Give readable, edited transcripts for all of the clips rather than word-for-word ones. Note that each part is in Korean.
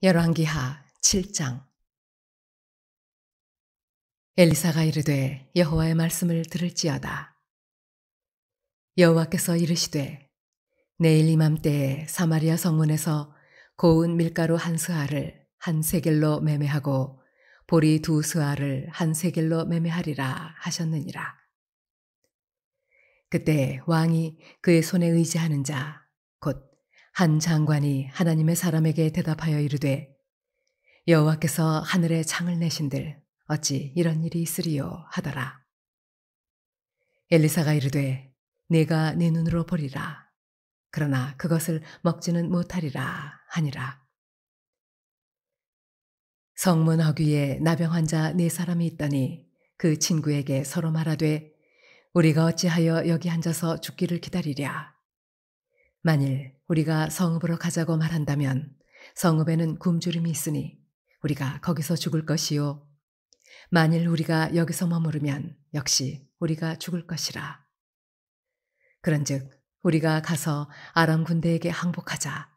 열왕기하 7장. 엘리사가 이르되 여호와의 말씀을 들을지어다. 여호와께서 이르시되 내일 이맘때에 사마리아 성문에서 고운 밀가루 한 스아를 한 세겔로 매매하고 보리 두 스아를 한 세겔로 매매하리라 하셨느니라. 그때 왕이 그의 손에 의지하는 자 곧 한 장관이 하나님의 사람에게 대답하여 이르되 여호와께서 하늘에 창을 내신들 어찌 이런 일이 있으리요 하더라. 엘리사가 이르되 네가 네 눈으로 보리라. 그러나 그것을 먹지는 못하리라 하니라. 성문 어귀에 나병 환자 네 사람이 있더니 그 친구에게 서로 말하되 우리가 어찌하여 여기 앉아서 죽기를 기다리랴. 만일 우리가 성읍으로 가자고 말한다면 성읍에는 굶주림이 있으니 우리가 거기서 죽을 것이요 만일 우리가 여기서 머무르면 역시 우리가 죽을 것이라. 그런즉 우리가 가서 아람 군대에게 항복하자.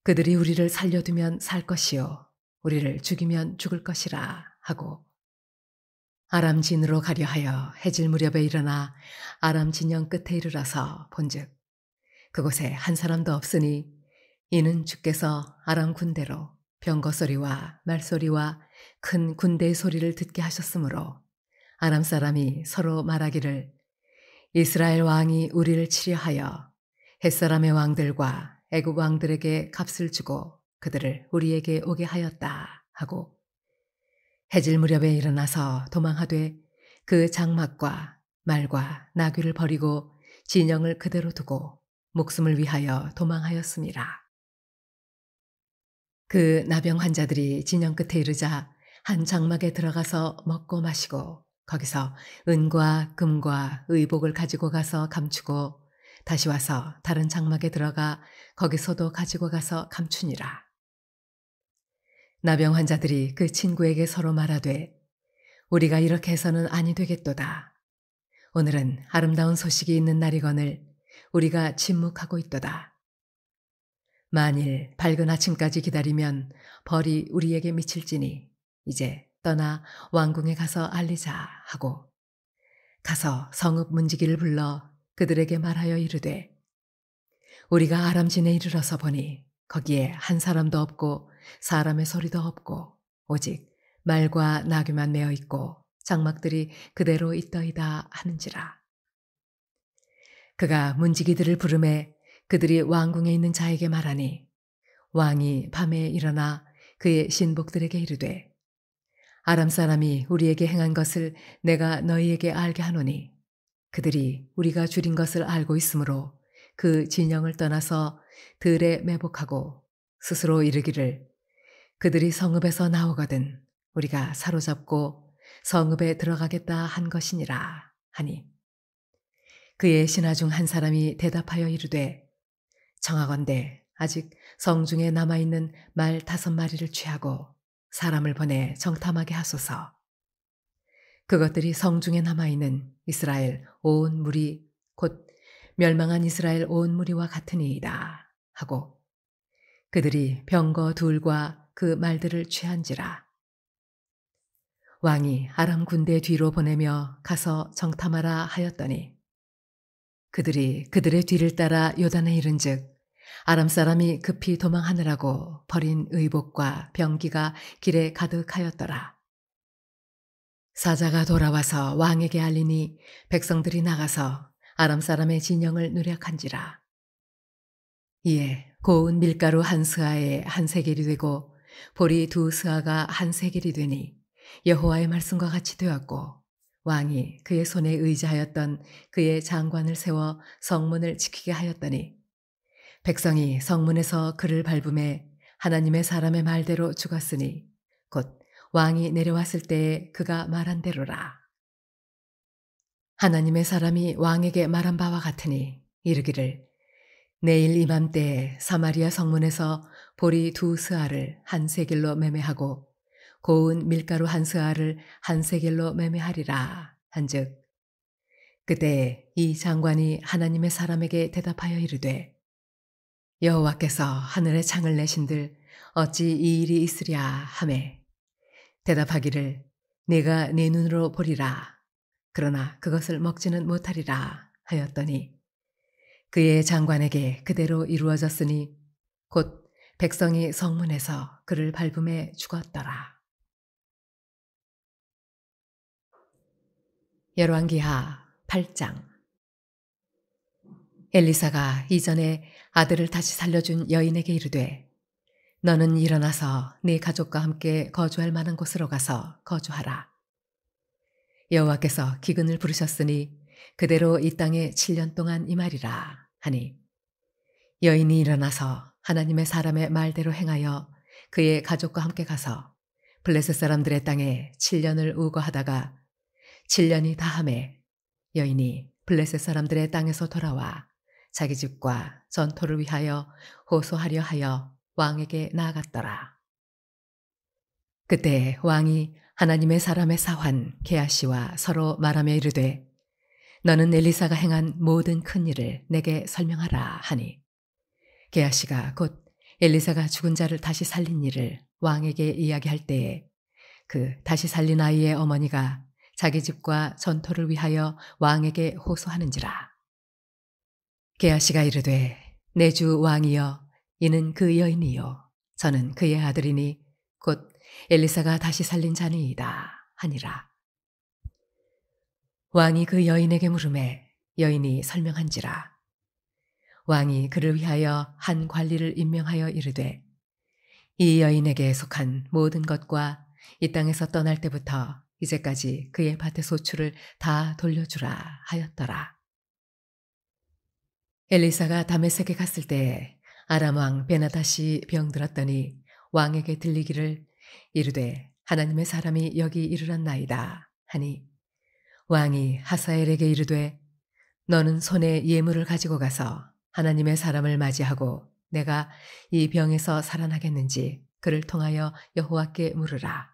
그들이 우리를 살려두면 살 것이요 우리를 죽이면 죽을 것이라 하고 아람 진으로 가려 하여 해질 무렵에 일어나 아람 진영 끝에 이르러서 본즉 그곳에 한 사람도 없으니 이는 주께서 아람 군대로 병거 소리와 말소리와 큰 군대의 소리를 듣게 하셨으므로 아람 사람이 서로 말하기를 이스라엘 왕이 우리를 치려하여 햇사람의 왕들과 애굽 왕들에게 값을 주고 그들을 우리에게 오게 하였다 하고 해질 무렵에 일어나서 도망하되 그 장막과 말과 나귀를 버리고 진영을 그대로 두고 목숨을 위하여 도망하였습니다. 그 나병 환자들이 진영 끝에 이르자 한 장막에 들어가서 먹고 마시고 거기서 은과 금과 의복을 가지고 가서 감추고 다시 와서 다른 장막에 들어가 거기서도 가지고 가서 감추니라. 나병 환자들이 그 친구에게 서로 말하되 우리가 이렇게 해서는 아니 되겠도다. 오늘은 아름다운 소식이 있는 날이거늘 우리가 침묵하고 있도다. 만일 밝은 아침까지 기다리면 벌이 우리에게 미칠지니 이제 떠나 왕궁에 가서 알리자 하고 가서 성읍 문지기를 불러 그들에게 말하여 이르되 우리가 아람진에 이르러서 보니 거기에 한 사람도 없고 사람의 소리도 없고 오직 말과 나귀만 메어 있고 장막들이 그대로 있더이다 하는지라. 그가 문지기들을 부르매 그들이 왕궁에 있는 자에게 말하니 왕이 밤에 일어나 그의 신복들에게 이르되 아람 사람이 우리에게 행한 것을 내가 너희에게 알게 하노니 그들이 우리가 줄인 것을 알고 있으므로 그 진영을 떠나서 들에 매복하고 스스로 이르기를 그들이 성읍에서 나오거든 우리가 사로잡고 성읍에 들어가겠다 한 것이니라 하니 그의 신하 중 한 사람이 대답하여 이르되 청하건대 아직 성중에 남아있는 말 5마리를 취하고 사람을 보내 정탐하게 하소서. 그것들이 성중에 남아있는 이스라엘 온 무리 곧 멸망한 이스라엘 온 무리와 같으니이다 하고 그들이 병거 둘과 그 말들을 취한지라. 왕이 아람 군대 뒤로 보내며 가서 정탐하라 하였더니 그들이 그들의 뒤를 따라 요단에 이른즉 아람 사람이 급히 도망하느라고 버린 의복과 병기가 길에 가득하였더라. 사자가 돌아와서 왕에게 알리니 백성들이 나가서 아람 사람의 진영을 누략한지라. 이에 고운 밀가루 한 스아에 한 세겔이 되고 보리 두 스아가 한 세겔이 되니 여호와의 말씀과 같이 되었고 왕이 그의 손에 의지하였던 그의 장관을 세워 성문을 지키게 하였더니 백성이 성문에서 그를 밟음에 하나님의 사람의 말대로 죽었으니 곧 왕이 내려왔을 때에 그가 말한 대로라. 하나님의 사람이 왕에게 말한 바와 같으니 이르기를 내일 이맘때에 사마리아 성문에서 보리 두 스아를 한 세겔로 매매하고 고운 밀가루 한 스아를 한 세겔로 매매하리라 한즉 그때 이 장관이 하나님의 사람에게 대답하여 이르되 여호와께서 하늘에 창을 내신들 어찌 이 일이 있으랴 하매 대답하기를 네가 네 눈으로 보리라. 그러나 그것을 먹지는 못하리라 하였더니 그의 장관에게 그대로 이루어졌으니 곧 백성이 성문에서 그를 밟음에 죽었더라. 열왕기하 8장. 엘리사가 이전에 아들을 다시 살려준 여인에게 이르되 너는 일어나서 네 가족과 함께 거주할 만한 곳으로 가서 거주하라. 여호와께서 기근을 부르셨으니 그대로 이 땅에 7년 동안 임하리라 하니 여인이 일어나서 하나님의 사람의 말대로 행하여 그의 가족과 함께 가서 블레셋 사람들의 땅에 7년을 우거하다가 7년이 다함에 여인이 블레셋 사람들의 땅에서 돌아와 자기 집과 전토를 위하여 호소하려 하여 왕에게 나아갔더라. 그때 왕이 하나님의 사람의 사환 게하시와 서로 말하며 이르되 너는 엘리사가 행한 모든 큰 일을 내게 설명하라 하니 게하시가 곧 엘리사가 죽은 자를 다시 살린 일을 왕에게 이야기할 때에 그 다시 살린 아이의 어머니가 자기 집과 전토를 위하여 왕에게 호소하는지라. 게하시가 이르되 내 주 왕이여 이는 그 여인이요 저는 그의 아들이니 곧 엘리사가 다시 살린 자니이다 하니라. 왕이 그 여인에게 물으매 여인이 설명한지라. 왕이 그를 위하여 한 관리를 임명하여 이르되 이 여인에게 속한 모든 것과 이 땅에서 떠날 때부터 이제까지 그의 밭의 소출을 다 돌려주라 하였더라. 엘리사가 다메섹에 갔을 때 아람 왕 베나다시 병들었더니 왕에게 들리기를 이르되 하나님의 사람이 여기 이르렀나이다 하니 왕이 하사엘에게 이르되 너는 손에 예물을 가지고 가서 하나님의 사람을 맞이하고 내가 이 병에서 살아나겠는지 그를 통하여 여호와께 물으라.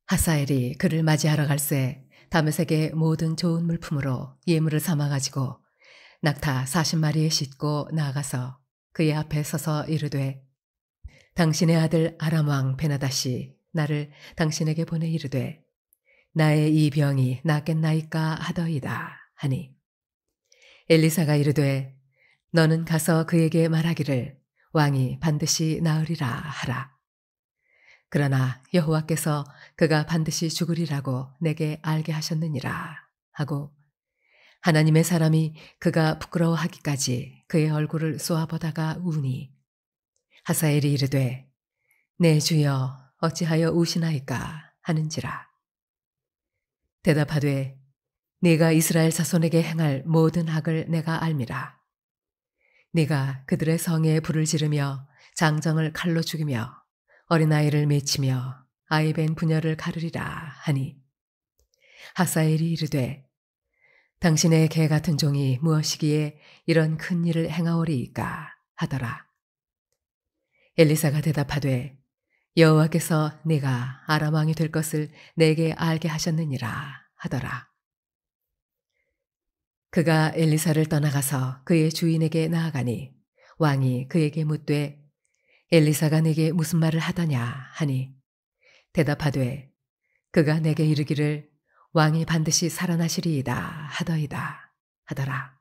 하사엘이 그를 맞이하러 갈새 다메섹의 모든 좋은 물품으로 예물을 삼아 가지고 낙타 40마리에 싣고 나아가서 그의 앞에 서서 이르되 당신의 아들 아람 왕 베나다시 나를 당신에게 보내 이르되 나의 이 병이 낫겠나이까 하더이다 하니 엘리사가 이르되 너는 가서 그에게 말하기를 왕이 반드시 나으리라 하라. 그러나 여호와께서 그가 반드시 죽으리라고 내게 알게 하셨느니라 하고 하나님의 사람이 그가 부끄러워하기까지 그의 얼굴을 쏘아보다가 우니 하사엘이 이르되 내 주여 어찌하여 우시나이까 하는지라. 대답하되 네가 이스라엘 자손에게 행할 모든 악을 내가 알미라. 네가 그들의 성에 불을 지르며 장정을 칼로 죽이며 어린아이를 맺히며 아이벤 부녀를 가르리라 하니 하사엘이 이르되 당신의 개 같은 종이 무엇이기에 이런 큰 일을 행하오리이까 하더라. 엘리사가 대답하되 여호와께서 네가 아람 왕이 될 것을 내게 알게 하셨느니라 하더라. 그가 엘리사를 떠나가서 그의 주인에게 나아가니 왕이 그에게 묻되 엘리사가 내게 무슨 말을 하더냐 하니 대답하되 그가 내게 이르기를 왕이 반드시 살아나시리이다 하더이다 하더라.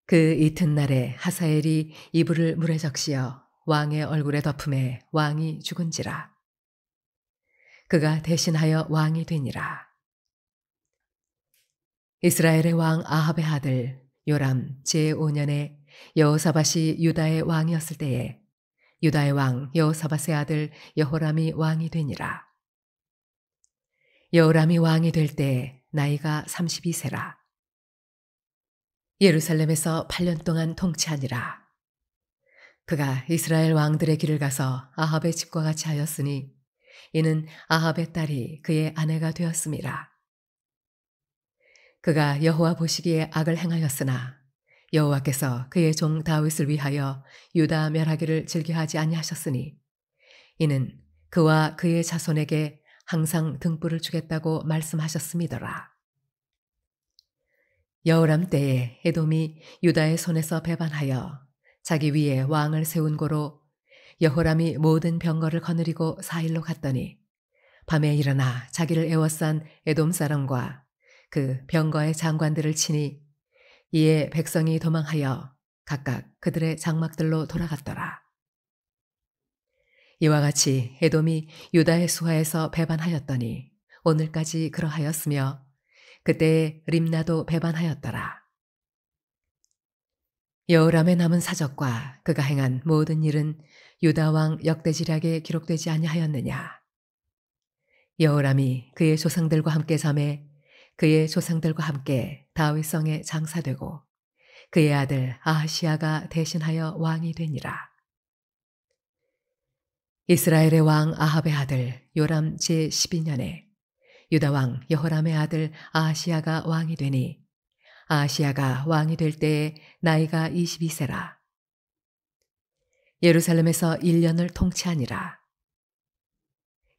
그 이튿날에 하사엘이 이불을 물에 적시어 왕의 얼굴에 덮음에 왕이 죽은지라. 그가 대신하여 왕이 되니라. 이스라엘의 왕 아합의 아들 요람 제5년에 여호사밧이 유다의 왕이었을 때에 유다의 왕 여호사밧의 아들 여호람이 왕이 되니라. 여호람이 왕이 될 때 나이가 32세라. 예루살렘에서 8년 동안 통치하니라. 그가 이스라엘 왕들의 길을 가서 아합의 집과 같이 하였으니 이는 아합의 딸이 그의 아내가 되었음이라. 그가 여호와 보시기에 악을 행하였으나 여호와께서 그의 종 다윗을 위하여 유다 멸하기를 즐겨하지 아니하셨으니 이는 그와 그의 자손에게 항상 등불을 주겠다고 말씀하셨음이더라. 여호람 때에 에돔이 유다의 손에서 배반하여 자기 위에 왕을 세운 고로 여호람이 모든 병거를 거느리고 사일로 갔더니 밤에 일어나 자기를 에워싼 에돔 사람과 그 병거의 장관들을 치니 이에 백성이 도망하여 각각 그들의 장막들로 돌아갔더라. 이와 같이 에돔이 유다의 수하에서 배반하였더니 오늘까지 그러하였으며 그때에 림나도 배반하였더라. 여호람의 남은 사적과 그가 행한 모든 일은 유다 왕 역대지략에 기록되지 아니하였느냐. 여호람이 그의 조상들과 함께 잠에 그의 조상들과 함께 다윗성에 장사되고 그의 아들 아하시아가 대신하여 왕이 되니라. 이스라엘의 왕 아합의 아들 요람 제12년에 유다 왕 여호람의 아들 아하시아가 왕이 되니 아하시아가 왕이 될 때에 나이가 22세라. 예루살렘에서 1년을 통치하니라.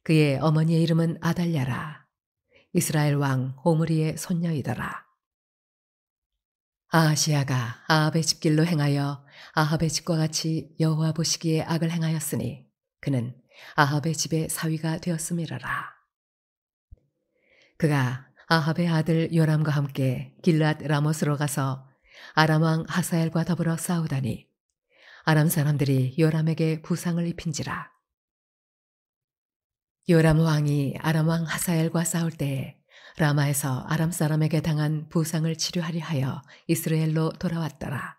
그의 어머니의 이름은 아달랴라. 이스라엘 왕 오므리의 손녀이더라. 아하시아가 아합의 집길로 행하여 아합의 집과 같이 여호와 보시기에 악을 행하였으니 그는 아합의 집의 사위가 되었음이라라. 그가 아합의 아들 요람과 함께 길앗 라못으로 가서 아람 왕 하사엘과 더불어 싸우다니 아람 사람들이 요람에게 부상을 입힌지라. 요람 왕이 아람 왕 하사엘과 싸울 때에 라마에서 아람 사람에게 당한 부상을 치료하려 하여 이스라엘로 돌아왔더라.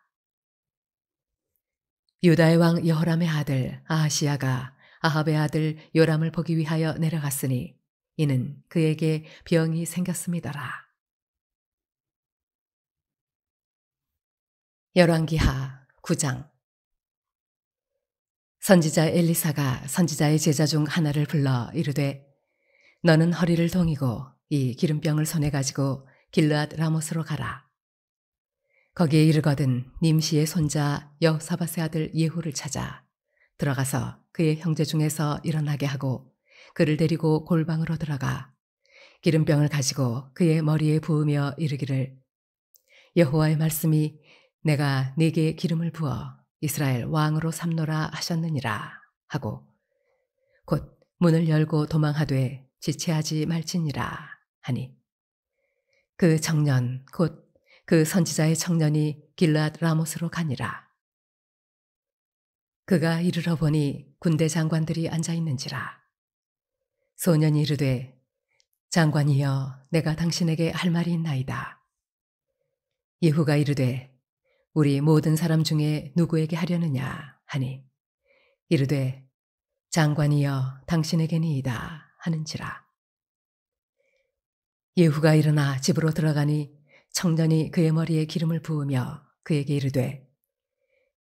유다의 왕 여호람의 아들 아하시아가 아합의 아들 요람을 보기 위하여 내려갔으니 이는 그에게 병이 생겼음이더라. 열왕기하 9장. 선지자 엘리사가 선지자의 제자 중 하나를 불러 이르되 너는 허리를 동이고 이 기름병을 손에 가지고 길르앗 라못으로 가라. 거기에 이르거든 님시의 손자 여사밧의 아들 예후를 찾아 들어가서 그의 형제 중에서 일어나게 하고 그를 데리고 골방으로 들어가 기름병을 가지고 그의 머리에 부으며 이르기를 여호와의 말씀이 내가 네게 기름을 부어 이스라엘 왕으로 삼노라 하셨느니라 하고 곧 문을 열고 도망하되 지체하지 말지니라 하니 그 청년 곧 그 선지자의 청년이 길르앗 라못으로 가니라. 그가 이르러 보니 군대 장관들이 앉아 있는지라. 소년이 이르되 장관이여 내가 당신에게 할 말이 있나이다. 예후가 이르되 우리 모든 사람 중에 누구에게 하려느냐 하니 이르되 장관이여 당신에게니이다 하는지라. 예후가 일어나 집으로 들어가니 청년이 그의 머리에 기름을 부으며 그에게 이르되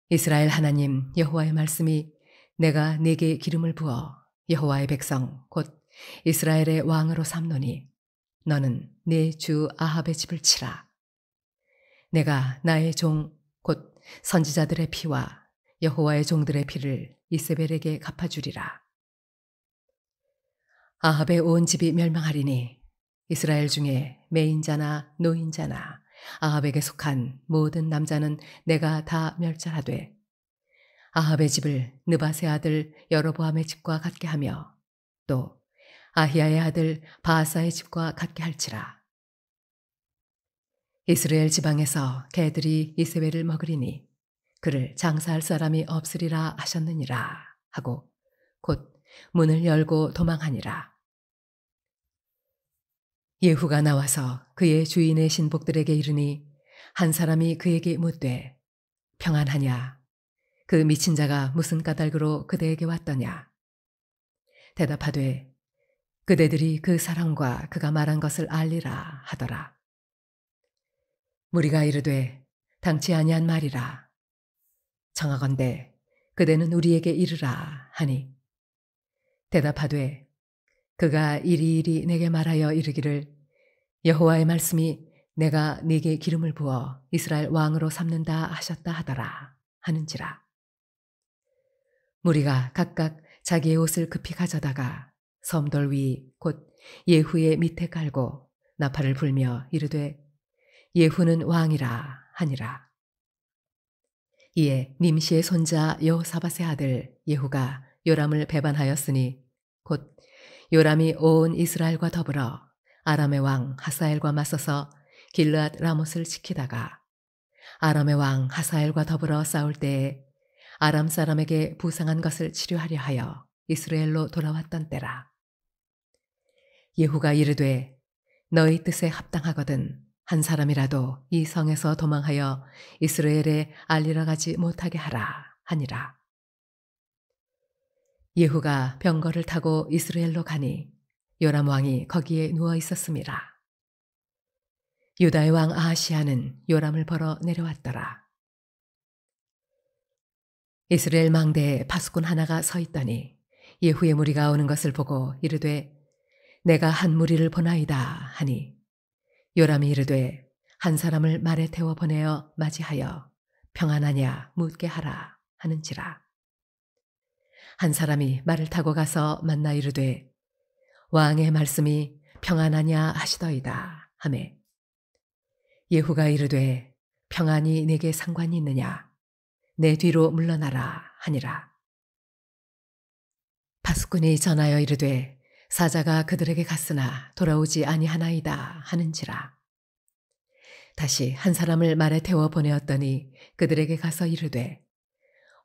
이스라엘 하나님 여호와의 말씀이 내가 네게 기름을 부어 여호와의 백성 곧 이스라엘의 왕으로 삼노니 너는 네 주 아합의 집을 치라. 내가 나의 종 곧 선지자들의 피와 여호와의 종들의 피를 이세벨에게 갚아주리라. 아합의 온 집이 멸망하리니 이스라엘 중에 매인자나 노인자나 아합에게 속한 모든 남자는 내가 다 멸절하되 아합의 집을 느밧의 아들 여로보암의 집과 같게 하며 또 아히야의 아들 바하사의 집과 같게 할지라. 이스라엘 지방에서 개들이 이세벨을 먹으리니 그를 장사할 사람이 없으리라 하셨느니라 하고 곧 문을 열고 도망하니라. 예후가 나와서 그의 주인의 신복들에게 이르니 한 사람이 그에게 묻되 평안하냐? 그 미친 자가 무슨 까닭으로 그대에게 왔더냐? 대답하되 그대들이 그 사람과 그가 말한 것을 알리라 하더라. 무리가 이르되 당치 아니한 말이라. 청하건대 그대는 우리에게 이르라 하니 대답하되 그가 이리이리 내게 말하여 이르기를 여호와의 말씀이 내가 네게 기름을 부어 이스라엘 왕으로 삼는다 하셨다 하더라 하는지라. 무리가 각각 자기의 옷을 급히 가져다가 섬돌 위 곧 예후의 밑에 깔고 나팔을 불며 이르되 예후는 왕이라 하니라. 이에 님시의 손자 여호사밧의 아들 예후가 요람을 배반하였으니 곧 요람이 온 이스라엘과 더불어 아람의 왕 하사엘과 맞서서 길르앗 라못을 지키다가 아람의 왕 하사엘과 더불어 싸울 때에 아람 사람에게 부상한 것을 치료하려 하여 이스라엘로 돌아왔던 때라. 예후가 이르되 너희 뜻에 합당하거든 한 사람이라도 이 성에서 도망하여 이스라엘에 알리러 가지 못하게 하라 하니라. 예후가 병거를 타고 이스라엘로 가니 요람 왕이 거기에 누워 있었음이라. 유다의 왕 아하시아는 요람을 보러 내려왔더라. 이스라엘 망대에 파수꾼 하나가 서 있더니 예후의 무리가 오는 것을 보고 이르되 내가 한 무리를 보나이다 하니 요람이 이르되 한 사람을 말에 태워 보내어 맞이하여 평안하냐 묻게 하라 하는지라. 한 사람이 말을 타고 가서 만나 이르되 왕의 말씀이 평안하냐 하시더이다 하매 예후가 이르되 평안이 내게 상관이 있느냐 내 뒤로 물러나라 하니라. 파수꾼이 전하여 이르되 사자가 그들에게 갔으나 돌아오지 아니하나이다 하는지라. 다시 한 사람을 말에 태워 보내었더니 그들에게 가서 이르되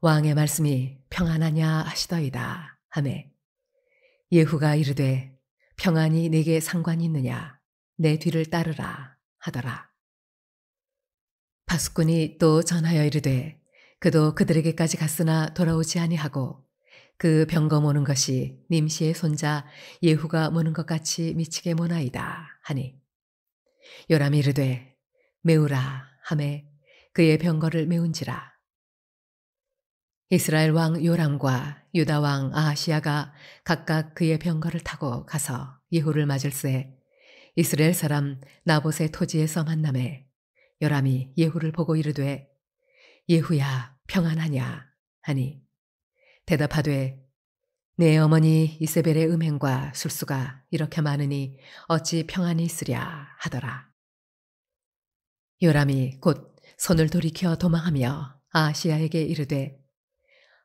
왕의 말씀이 평안하냐 하시더이다 하매 예후가 이르되 평안이 내게 상관이 있느냐 내 뒤를 따르라 하더라. 파수꾼이 또 전하여 이르되 그도 그들에게까지 갔으나 돌아오지 아니하고 그 병거 모는 것이 님시의 손자 예후가 모는 것 같이 미치게 모나이다 하니 요람이 이르되 메우라 하매 그의 병거를 메운지라. 이스라엘 왕 요람과 유다 왕 아하시아가 각각 그의 병거를 타고 가서 예후를 맞을새 이스라엘 사람 나봇의 토지에서 만남에 요람이 예후를 보고 이르되 예후야 평안하냐 하니 대답하되 내 어머니 이세벨의 음행과 술수가 이렇게 많으니 어찌 평안이 있으랴 하더라. 요람이 곧 손을 돌이켜 도망하며 아하시아에게 이르되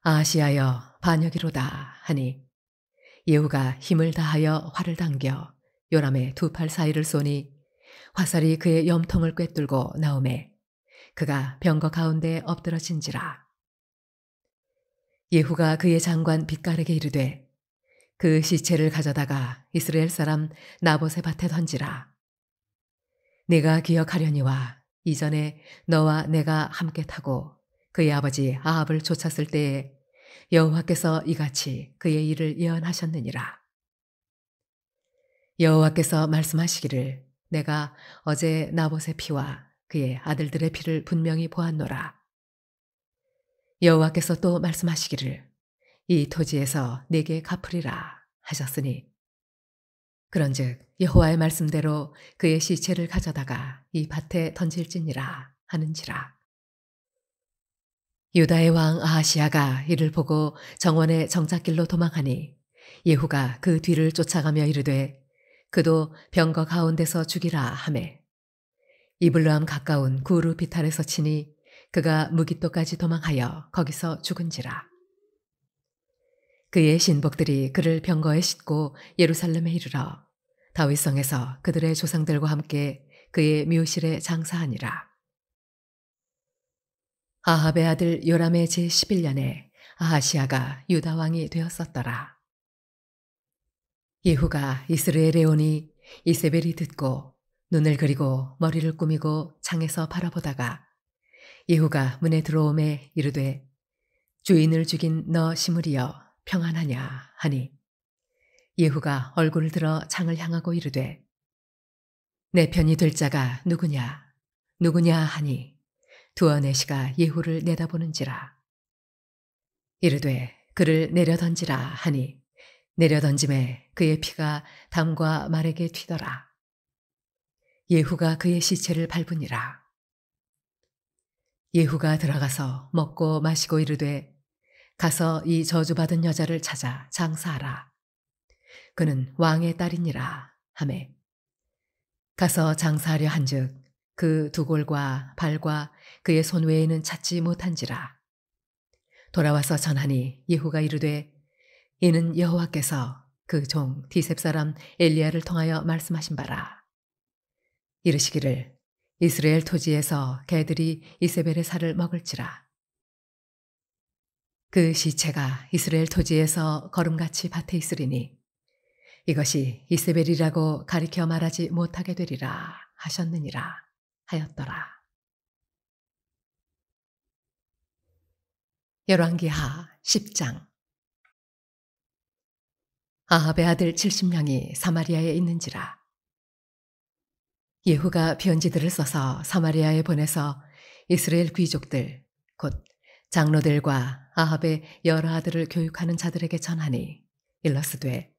아하시아여 반역이로다 하니 예후가 힘을 다하여 활을 당겨 요람의 두 팔 사이를 쏘니 화살이 그의 염통을 꿰뚫고 나오매 그가 병거 가운데 엎드러진지라. 예후가 그의 장관 빗갈에게 이르되 그 시체를 가져다가 이스라엘 사람 나봇의 밭에 던지라. 내가 기억하려니와 이전에 너와 내가 함께 타고 그의 아버지 아합을 쫓았을 때에 여호와께서 이같이 그의 일을 예언하셨느니라. 여호와께서 말씀하시기를 내가 어제 나봇의 피와 그의 아들들의 피를 분명히 보았노라. 여호와께서 또 말씀하시기를 이 토지에서 네게 갚으리라 하셨으니 그런즉 여호와의 말씀대로 그의 시체를 가져다가 이 밭에 던질지니라 하는지라. 유다의 왕 아하시아가 이를 보고 정원의 정작길로 도망하니 예후가 그 뒤를 쫓아가며 이르되 그도 병거 가운데서 죽이라 하매 이블람 가까운 구르 비탈에서 치니 그가 무깃도까지 도망하여 거기서 죽은지라. 그의 신복들이 그를 병거에 싣고 예루살렘에 이르러 다윗성에서 그들의 조상들과 함께 그의 묘실에 장사하니라. 아합의 아들 요람의 제11년에 아하시아가 유다 왕이 되었었더라. 예후가 이스라엘에 오니 이세벨이 듣고 눈을 그리고 머리를 꾸미고 창에서 바라보다가 예후가 문에 들어오매 이르되 주인을 죽인 너 시므리여 평안하냐 하니 예후가 얼굴을 들어 창을 향하고 이르되 내 편이 될 자가 누구냐 하니 두어 내시가 예후를 내다보는지라. 이르되 그를 내려던지라 하니 내려던짐에 그의 피가 담과 말에게 튀더라. 예후가 그의 시체를 밟으니라. 예후가 들어가서 먹고 마시고 이르되 가서 이 저주받은 여자를 찾아 장사하라. 그는 왕의 딸이니라 하매 가서 장사하려 한즉 그 두 골과 발과 그의 손 외에는 찾지 못한지라. 돌아와서 전하니 예후가 이르되 이는 여호와께서 그 종 디셉 사람 엘리야를 통하여 말씀하신 바라. 이르시기를 이스라엘 토지에서 개들이 이세벨의 살을 먹을지라. 그 시체가 이스라엘 토지에서 거름같이 밭에 있으리니 이것이 이세벨이라고 가리켜 말하지 못하게 되리라 하셨느니라 하였더라. 열왕기하 10장. 아합의 아들 70명이 사마리아에 있는지라. 예후가 편지들을 써서 사마리아에 보내서 이스라엘 귀족들 곧 장로들과 아합의 여러 아들을 교육하는 자들에게 전하니 일러스되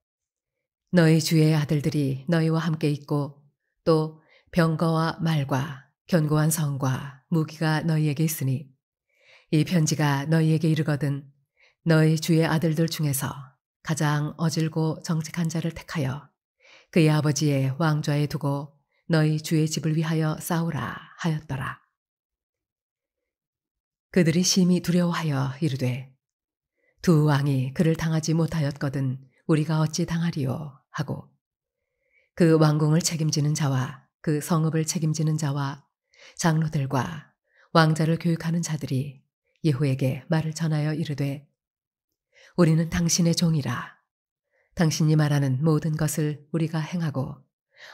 너희 주의 아들들이 너희와 함께 있고 또 병거와 말과 견고한 성과 무기가 너희에게 있으니 이 편지가 너희에게 이르거든 너희 주의 아들들 중에서 가장 어질고 정직한 자를 택하여 그의 아버지의 왕좌에 두고 너희 주의 집을 위하여 싸우라 하였더라. 그들이 심히 두려워하여 이르되 두 왕이 그를 당하지 못하였거든 우리가 어찌 당하리요 하고 그 왕궁을 책임지는 자와 그 성읍을 책임지는 자와 장로들과 왕자를 교육하는 자들이 예후에게 말을 전하여 이르되 우리는 당신의 종이라. 당신이 말하는 모든 것을 우리가 행하고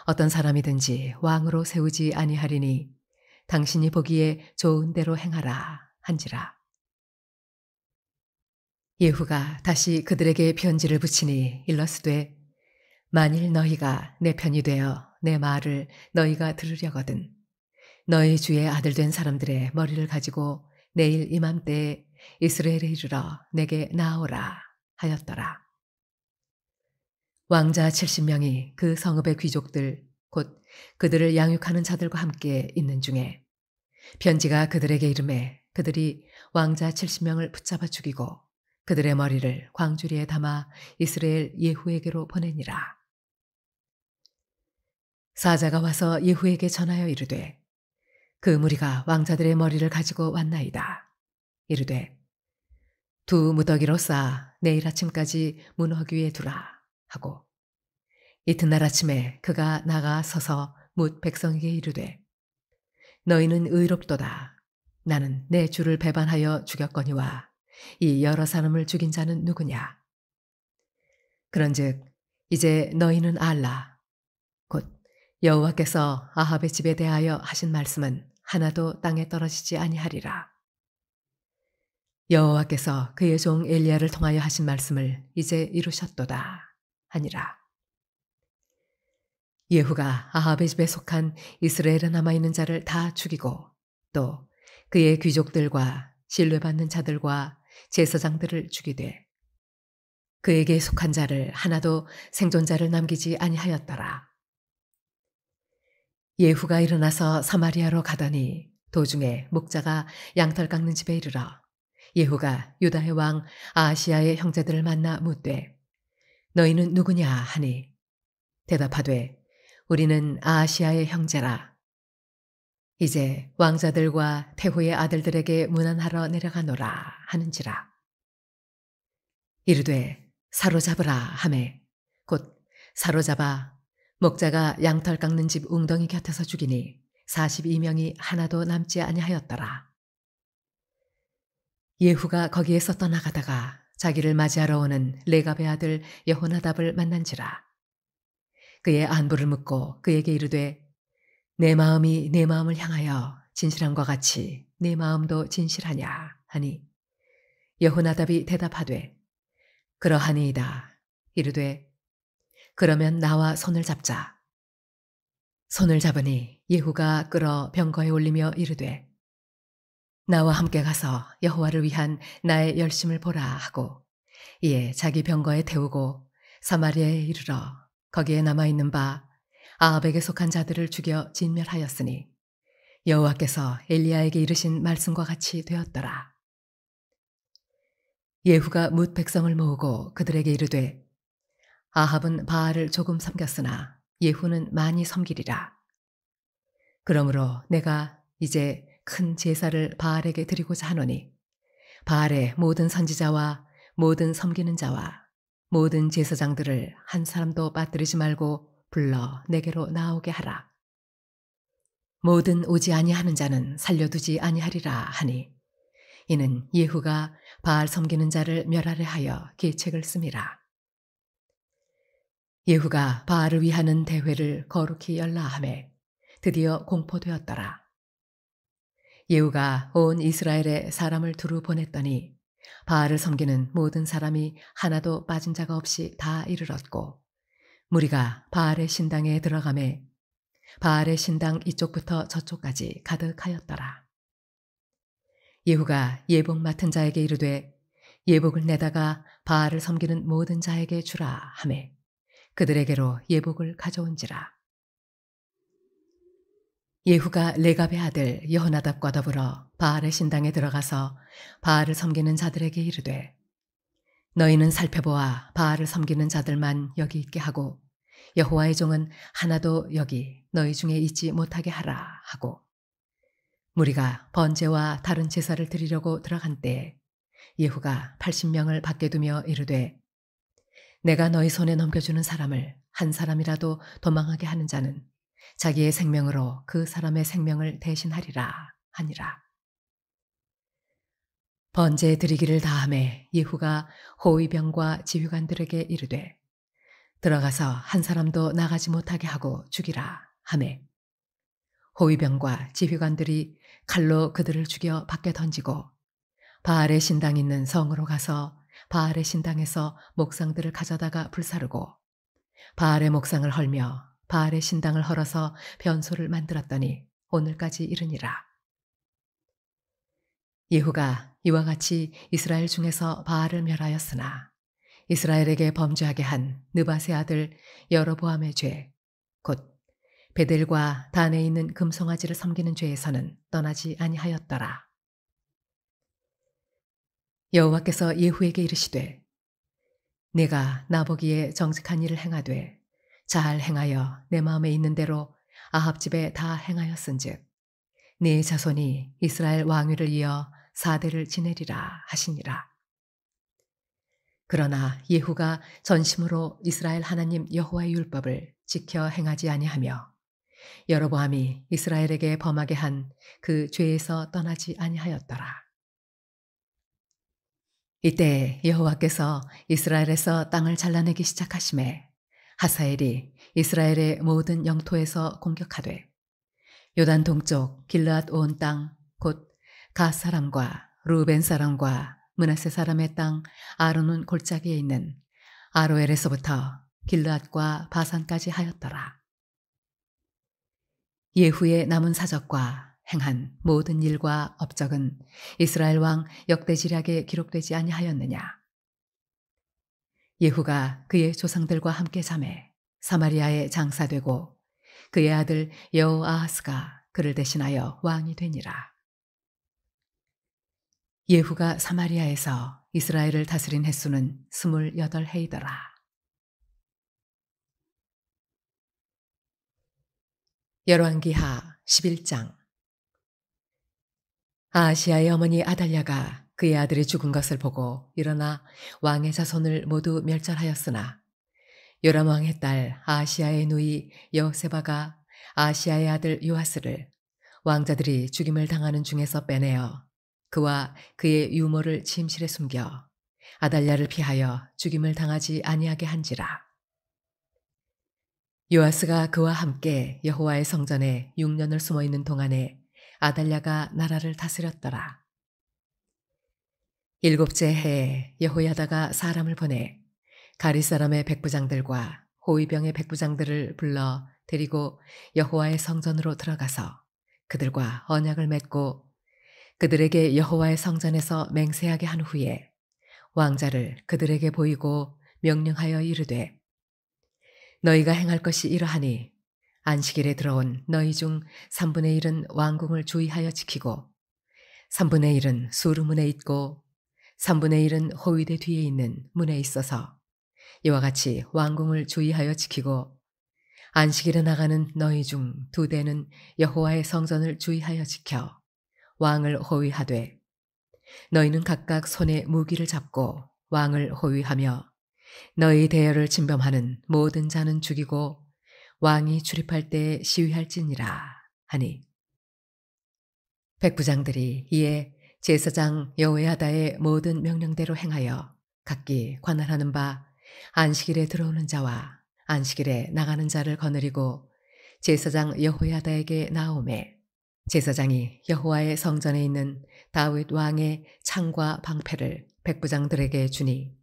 어떤 사람이든지 왕으로 세우지 아니하리니 당신이 보기에 좋은 대로 행하라 한지라. 예후가 다시 그들에게 편지를 붙이니 일러스되 만일 너희가 내 편이 되어 내 말을 너희가 들으려거든 너희 주의 아들 된 사람들의 머리를 가지고 내일 이맘때에 이스라엘에 이르러 내게 나오라 하였더라. 왕자 70명이 그 성읍의 귀족들 곧 그들을 양육하는 자들과 함께 있는 중에 편지가 그들에게 이르매 그들이 왕자 70명을 붙잡아 죽이고 그들의 머리를 광주리에 담아 이스라엘 예후에게로 보내니라. 사자가 와서 예후에게 전하여 이르되 그 무리가 왕자들의 머리를 가지고 왔나이다. 이르되 두 무더기로 쌓아 내일 아침까지 문허기 위에 두라 하고 이튿날 아침에 그가 나가 서서 뭇 백성에게 이르되 너희는 의롭도다. 나는 내 주를 배반하여 죽였거니와 이 여러 사람을 죽인 자는 누구냐? 그런즉 이제 너희는 알라. 곧 여호와께서 아합의 집에 대하여 하신 말씀은 하나도 땅에 떨어지지 아니하리라. 여호와께서 그의 종 엘리야를 통하여 하신 말씀을 이제 이루셨도다 하니라. 예후가 아합의 집에 속한 이스라엘에 남아있는 자를 다 죽이고 또 그의 귀족들과 신뢰받는 자들과 제사장들을 죽이되 그에게 속한 자를 하나도 생존자를 남기지 아니하였더라. 예후가 일어나서 사마리아로 가더니 도중에 목자가 양털 깎는 집에 이르러 예후가 유다의 왕 아하시야의 형제들을 만나 묻되 너희는 누구냐 하니 대답하되 우리는 아하시야의 형제라. 이제 왕자들과 태후의 아들들에게 문안하러 내려가노라 하는지라. 이르되 사로잡으라 하매 곧 사로잡아 목자가 양털 깎는 집 웅덩이 곁에서 죽이니 42명이 하나도 남지 아니하였더라. 예후가 거기에서 떠나가다가 자기를 맞이하러 오는 레갑의 아들 여호나답을 만난지라. 그의 안부를 묻고 그에게 이르되 내 마음이 내 마음을 향하여 진실함과 같이 내 마음도 진실하냐 하니 여호나답이 대답하되 그러하니이다. 이르되 그러면 나와 손을 잡자. 손을 잡으니 예후가 끌어 병거에 올리며 이르되 나와 함께 가서 여호와를 위한 나의 열심을 보라 하고 이에 자기 병거에 태우고 사마리아에 이르러 거기에 남아있는 바 아합에게 속한 자들을 죽여 진멸하였으니 여호와께서 엘리야에게 이르신 말씀과 같이 되었더라. 예후가 뭇 백성을 모으고 그들에게 이르되 아합은 바알을 조금 섬겼으나 예후는 많이 섬기리라. 그러므로 내가 이제 큰 제사를 바알에게 드리고자 하노니 바알의 모든 선지자와 모든 섬기는 자와 모든 제사장들을 한 사람도 빠뜨리지 말고 불러 내게로 나오게 하라. 모든 오지 아니하는 자는 살려두지 아니하리라 하니 이는 예후가 바알 섬기는 자를 멸하려 하여 계책을 씀이라. 예후가 바알을 위하는 대회를 거룩히 열라 하매 드디어 공포되었더라. 예후가 온 이스라엘에 사람을 두루 보냈더니 바알을 섬기는 모든 사람이 하나도 빠진 자가 없이 다 이르렀고 무리가 바알의 신당에 들어가매 바알의 신당 이쪽부터 저쪽까지 가득하였더라. 예후가 예복 맡은 자에게 이르되 예복을 내다가 바알을 섬기는 모든 자에게 주라 하매 그들에게로 예복을 가져온지라. 예후가 레갑의 아들 여호나답과 더불어 바알의 신당에 들어가서 바알을 섬기는 자들에게 이르되 너희는 살펴보아 바알을 섬기는 자들만 여기 있게 하고 여호와의 종은 하나도 여기 너희 중에 있지 못하게 하라 하고 무리가 번제와 다른 제사를 드리려고 들어간 때에 예후가 80명을 밖에 두며 이르되 내가 너희 손에 넘겨주는 사람을 한 사람이라도 도망하게 하는 자는 자기의 생명으로 그 사람의 생명을 대신하리라 하니라. 번제 드리기를 다함에 예후가 호위병과 지휘관들에게 이르되 들어가서 한 사람도 나가지 못하게 하고 죽이라 하매 호위병과 지휘관들이 칼로 그들을 죽여 밖에 던지고 바알의 신당 있는 성으로 가서 바알의 신당에서 목상들을 가져다가 불사르고 바알의 목상을 헐며 바알의 신당을 헐어서 변소를 만들었더니 오늘까지 이르니라. 예후가 이와 같이 이스라엘 중에서 바알을 멸하였으나 이스라엘에게 범죄하게 한 느밧의 아들 여로보암의 죄, 곧 베델과 단에 있는 금송아지를 섬기는 죄에서는 떠나지 아니하였더라. 여호와께서 예후에게 이르시되 내가 나보기에 정직한 일을 행하되 잘 행하여 내 마음에 있는 대로 아합 집에 다 행하였은즉 네 자손이 이스라엘 왕위를 이어 4대를 지내리라 하시니라. 그러나 예후가 전심으로 이스라엘 하나님 여호와의 율법을 지켜 행하지 아니하며 여로보암이 이스라엘에게 범하게 한 그 죄에서 떠나지 아니하였더라. 이때 여호와께서 이스라엘에서 땅을 잘라내기 시작하심에 하사엘이 이스라엘의 모든 영토에서 공격하되 요단 동쪽 길르앗 온 땅 곧 갓 사람과 루벤 사람과 므낫세 사람의 땅 아르논 골짜기에 있는 아로엘에서부터 길르앗과 바산까지 하였더라. 예후의 남은 사적과 행한 모든 일과 업적은 이스라엘 왕 역대지략에 기록되지 아니하였느냐. 예후가 그의 조상들과 함께 잠에 사마리아에 장사되고 그의 아들 여호아하스가 그를 대신하여 왕이 되니라. 예후가 사마리아에서 이스라엘을 다스린 횟수는 28해이더라. 열왕기하 11장. 아하시아의 어머니 아달랴가 그의 아들이 죽은 것을 보고 일어나 왕의 자손을 모두 멸절하였으나 요람 왕의 딸 아하시아의 누이 여호세바가 아하시아의 아들 요아스를 왕자들이 죽임을 당하는 중에서 빼내어 그와 그의 유모를 침실에 숨겨 아달랴를 피하여 죽임을 당하지 아니하게 한지라. 요아스가 그와 함께 여호와의 성전에 6년을 숨어 있는 동안에 아달랴가 나라를 다스렸더라. 7째 해에 여호야다가 사람을 보내 가리 사람의 백부장들과 호위병의 백부장들을 불러 데리고 여호와의 성전으로 들어가서 그들과 언약을 맺고 그들에게 여호와의 성전에서 맹세하게 한 후에 왕자를 그들에게 보이고 명령하여 이르되 너희가 행할 것이 이러하니 안식일에 들어온 너희 중 3분의 1은 왕궁을 주의하여 지키고 3분의 1은 수르문에 있고 3분의 1은 호위대 뒤에 있는 문에 있어서 이와 같이 왕궁을 주의하여 지키고 안식일에 나가는 너희 중 두 대는 여호와의 성전을 주의하여 지켜 왕을 호위하되 너희는 각각 손에 무기를 잡고 왕을 호위하며 너희 대열을 침범하는 모든 자는 죽이고 왕이 출입할 때에 시위할지니라 하니 백부장들이 이에 제사장 여호야다의 모든 명령대로 행하여 각기 관할하는 바 안식일에 들어오는 자와 안식일에 나가는 자를 거느리고 제사장 여호야다에게 나오매 제사장이 여호와의 성전에 있는 다윗 왕의 창과 방패를 백부장들에게 주니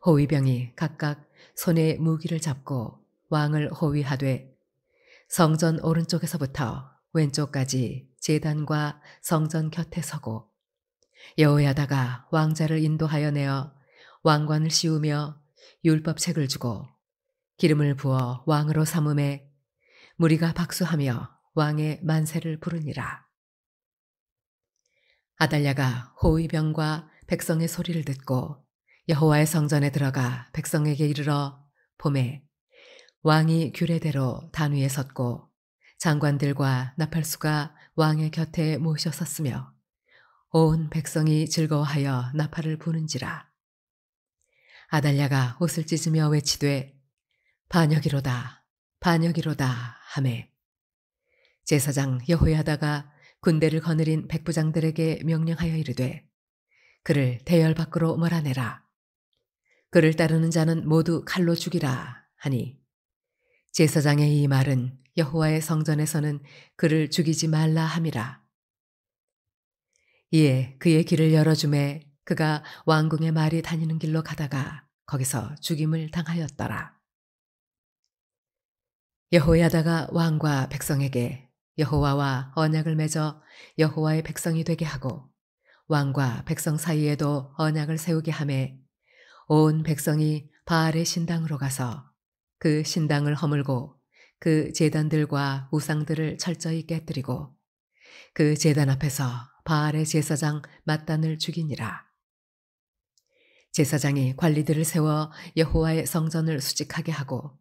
호위병이 각각 손에 무기를 잡고 왕을 호위하되 성전 오른쪽에서부터 왼쪽까지 제단과 성전 곁에 서고 여호야다가 왕자를 인도하여 내어 왕관을 씌우며 율법책을 주고 기름을 부어 왕으로 삼음에 무리가 박수하며 왕의 만세를 부르니라. 아달랴가 호위병과 백성의 소리를 듣고 여호와의 성전에 들어가 백성에게 이르러 봄에 왕이 규례대로 단 위에 섰고 장관들과 나팔수가 왕의 곁에 모셔 섰으며 온 백성이 즐거워하여 나팔을 부는지라. 아달랴가 옷을 찢으며 외치되 반역이로다 반역이로다 하매 제사장 여호야다가 군대를 거느린 백부장들에게 명령하여 이르되 그를 대열 밖으로 몰아내라. 그를 따르는 자는 모두 칼로 죽이라 하니 제사장의 이 말은 여호와의 성전에서는 그를 죽이지 말라 함이라. 이에 그의 길을 열어주매 그가 왕궁의 말이 다니는 길로 가다가 거기서 죽임을 당하였더라. 여호야다가 왕과 백성에게 여호와와 언약을 맺어 여호와의 백성이 되게 하고 왕과 백성 사이에도 언약을 세우게 하매 온 백성이 바알의 신당으로 가서 그 신당을 허물고 그 제단들과 우상들을 철저히 깨뜨리고 그 제단 앞에서 바알의 제사장 mat단을 죽이니라. 제사장이 관리들을 세워 여호와의 성전을 수직하게 하고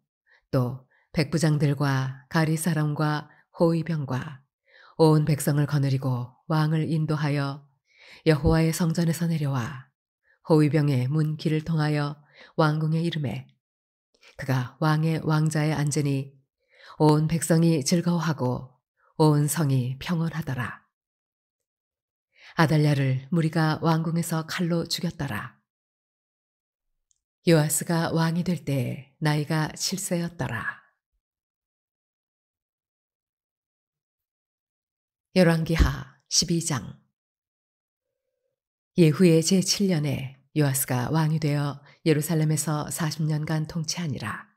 또 백부장들과 가리 사람과 호위병과 온 백성을 거느리고 왕을 인도하여 여호와의 성전에서 내려와 호위병의 문 길을 통하여 왕궁에 이르매 그가 왕의 왕자에 앉으니 온 백성이 즐거워하고 온 성이 평온하더라. 아달랴를 무리가 왕궁에서 칼로 죽였더라. 요아스가 왕이 될 때 나이가 7세였더라. 열왕기하 12장. 예후의 제7년에 요아스가 왕이 되어 예루살렘에서 40년간 통치하니라.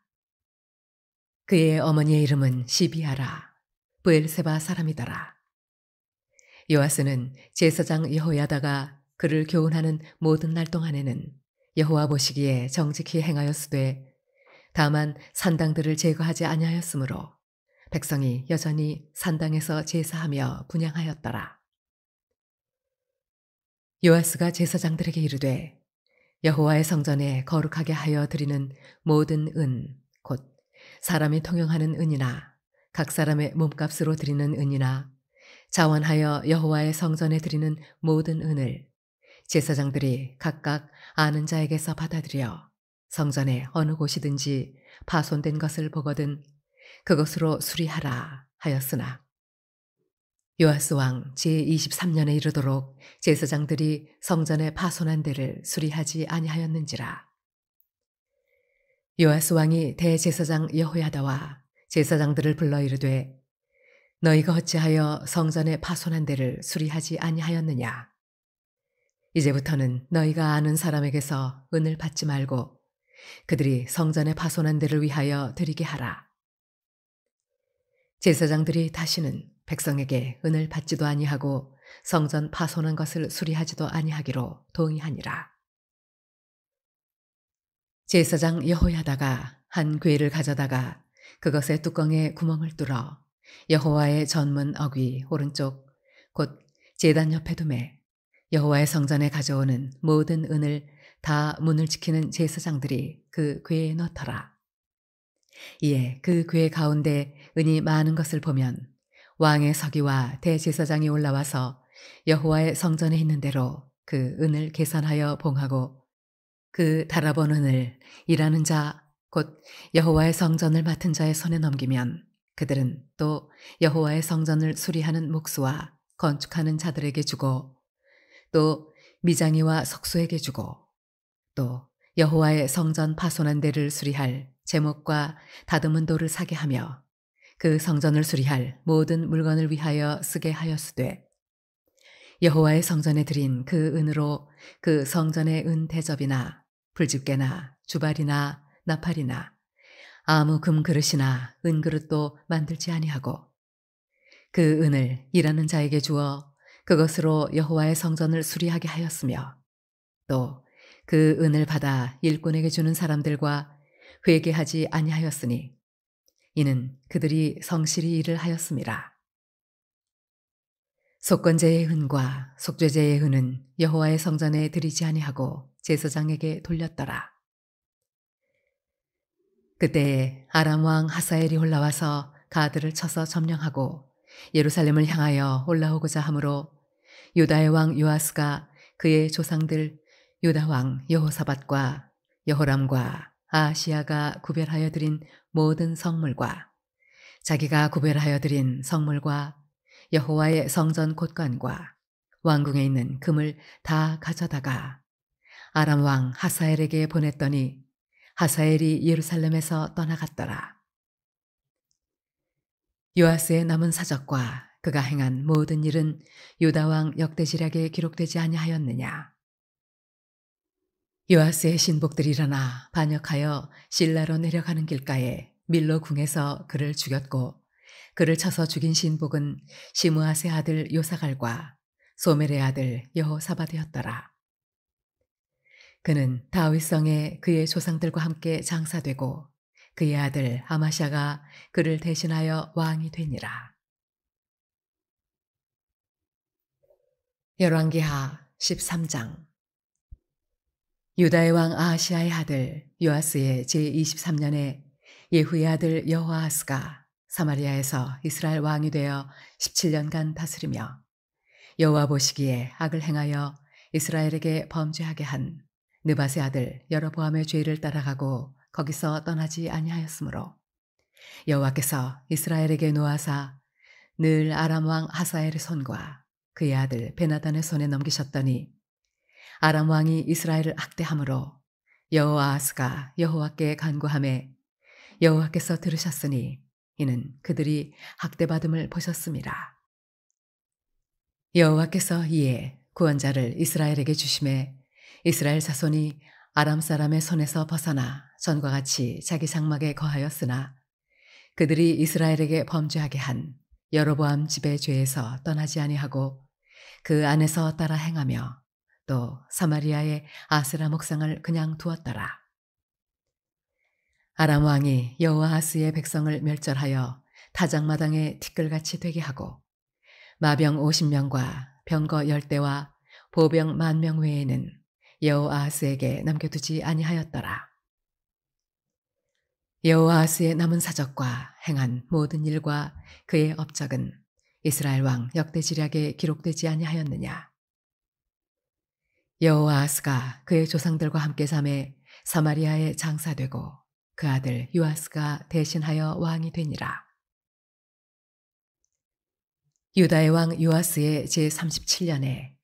그의 어머니의 이름은 시비아라. 브엘세바 사람이더라. 요아스는 제사장 여호야다가 그를 교훈하는 모든 날 동안에는 여호와 보시기에 정직히 행하였으되 다만 산당들을 제거하지 아니하였으므로 백성이 여전히 산당에서 제사하며 분향하였더라. 요아스가 제사장들에게 이르되 여호와의 성전에 거룩하게 하여 드리는 모든 은, 곧 사람이 통용하는 은이나 각 사람의 몸값으로 드리는 은이나 자원하여 여호와의 성전에 드리는 모든 은을 제사장들이 각각 아는 자에게서 받아들여 성전의 어느 곳이든지 파손된 것을 보거든 그것으로 수리하라 하였으나 요아스 왕 제23년에 이르도록 제사장들이 성전의 파손한 데를 수리하지 아니하였는지라. 요아스 왕이 대제사장 여호야다와 제사장들을 불러 이르되 너희가 어찌하여 성전의 파손한 데를 수리하지 아니하였느냐. 이제부터는 너희가 아는 사람에게서 은을 받지 말고 그들이 성전의 파손한 데를 위하여 드리게 하라. 제사장들이 다시는 백성에게 은을 받지도 아니하고 성전 파손한 것을 수리하지도 아니하기로 동의하니라. 제사장 여호야다가 한 궤를 가져다가 그것의 뚜껑에 구멍을 뚫어 여호와의 전문 어귀 오른쪽 곧 제단 옆에 두매 여호와의 성전에 가져오는 모든 은을 다 문을 지키는 제사장들이 그 궤에 넣더라. 이에 그 궤 가운데 은이 많은 것을 보면 왕의 서기와 대제사장이 올라와서 여호와의 성전에 있는 대로 그 은을 계산하여 봉하고 그 달아본 은을 일하는 자 곧 여호와의 성전을 맡은 자의 손에 넘기면 그들은 또 여호와의 성전을 수리하는 목수와 건축하는 자들에게 주고 또 미장이와 석수에게 주고 또 여호와의 성전 파손한 데를 수리할 제목과 다듬은 돌을 사게 하며 그 성전을 수리할 모든 물건을 위하여 쓰게 하였으되 여호와의 성전에 드린 그 은으로 그 성전의 은 대접이나 불집게나 주발이나 나팔이나 아무 금 그릇이나 은 그릇도 만들지 아니하고 그 은을 일하는 자에게 주어 그것으로 여호와의 성전을 수리하게 하였으며 또 그 은을 받아 일꾼에게 주는 사람들과 회개하지 아니하였으니 이는 그들이 성실히 일을 하였음이라. 속건제의 은과 속죄제의 은은 여호와의 성전에 드리지 아니하고 제사장에게 돌렸더라. 그때에 아람 왕 하사엘이 올라와서 가드를 쳐서 점령하고 예루살렘을 향하여 올라오고자 하므로 유다의 왕 요아스가 그의 조상들 유다 왕 여호사밧과 여호람과 아하시야가 구별하여 드린 모든 성물과 자기가 구별하여 드린 성물과 여호와의 성전 곳간과 왕궁에 있는 금을 다 가져다가 아람 왕 하사엘에게 보냈더니 하사엘이 예루살렘에서 떠나갔더라. 요아스의 남은 사적과 그가 행한 모든 일은 유다 왕 역대지략에 기록되지 아니하였느냐. 요아스의 신복들이 일어나 반역하여 실라로 내려가는 길가에 밀로 궁에서 그를 죽였고 그를 쳐서 죽인 신복은 시므아세 아들 요사갈과 소멜의 아들 여호사밧이었더라. 그는 다윗성에 그의 조상들과 함께 장사되고 그의 아들 아마샤가 그를 대신하여 왕이 되니라. 열왕기하 13장. 유다의 왕 아하시아의 아들 요아스의 제23년에 예후의 아들 여호아스가 사마리아에서 이스라엘 왕이 되어 17년간 다스리며 여호와 보시기에 악을 행하여 이스라엘에게 범죄하게 한 느밧의 아들 여로보암의 죄를 따라가고 거기서 떠나지 아니하였으므로 여호와께서 이스라엘에게 노하사 늘 아람 왕 하사엘의 손과 그의 아들 베나단의 손에 넘기셨더니 아람 왕이 이스라엘을 학대함으로 여호아스가 여호와께 간구하매 여호와께서 들으셨으니 이는 그들이 학대받음을 보셨음이라. 여호와께서 이에 구원자를 이스라엘에게 주심에 이스라엘 자손이 아람 사람의 손에서 벗어나 전과 같이 자기 장막에 거하였으나 그들이 이스라엘에게 범죄하게 한 여로보암 집의 죄에서 떠나지 아니하고 그 안에서 따라 행하며 또 사마리아의 아세라 목상을 그냥 두었더라. 아람 왕이 여호아스의 백성을 멸절하여 타작마당에 티끌같이 되게 하고 마병 50명과 병거 10대와 보병 10,000명 외에는 여호아스에게 남겨두지 아니하였더라. 여호아스의 남은 사적과 행한 모든 일과 그의 업적은 이스라엘 왕 역대지략에 기록되지 아니하였느냐. 여호아스가 그의 조상들과 함께 잠에 사마리아에 장사되고 그 아들 요아스가 대신하여 왕이 되니라. 유다의 왕 요아스의 제37년에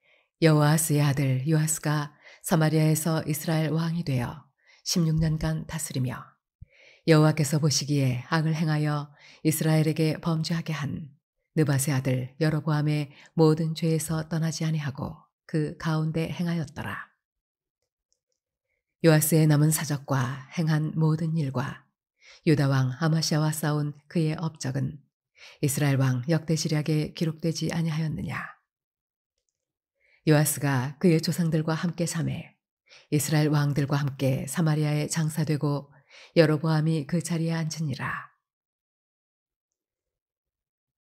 여호아스의 아들 요아스가 사마리아에서 이스라엘 왕이 되어 16년간 다스리며 여호와께서 보시기에 악을 행하여 이스라엘에게 범죄하게 한 느밧의 아들 여로보암의 모든 죄에서 떠나지 아니하고 그 가운데 행하였더라. 요아스의 남은 사적과 행한 모든 일과 유다 왕 아마샤와 싸운 그의 업적은 이스라엘 왕 역대지략에 기록되지 아니하였느냐. 요아스가 그의 조상들과 함께 잠에 이스라엘 왕들과 함께 사마리아에 장사되고 여로보암이 그 자리에 앉으니라.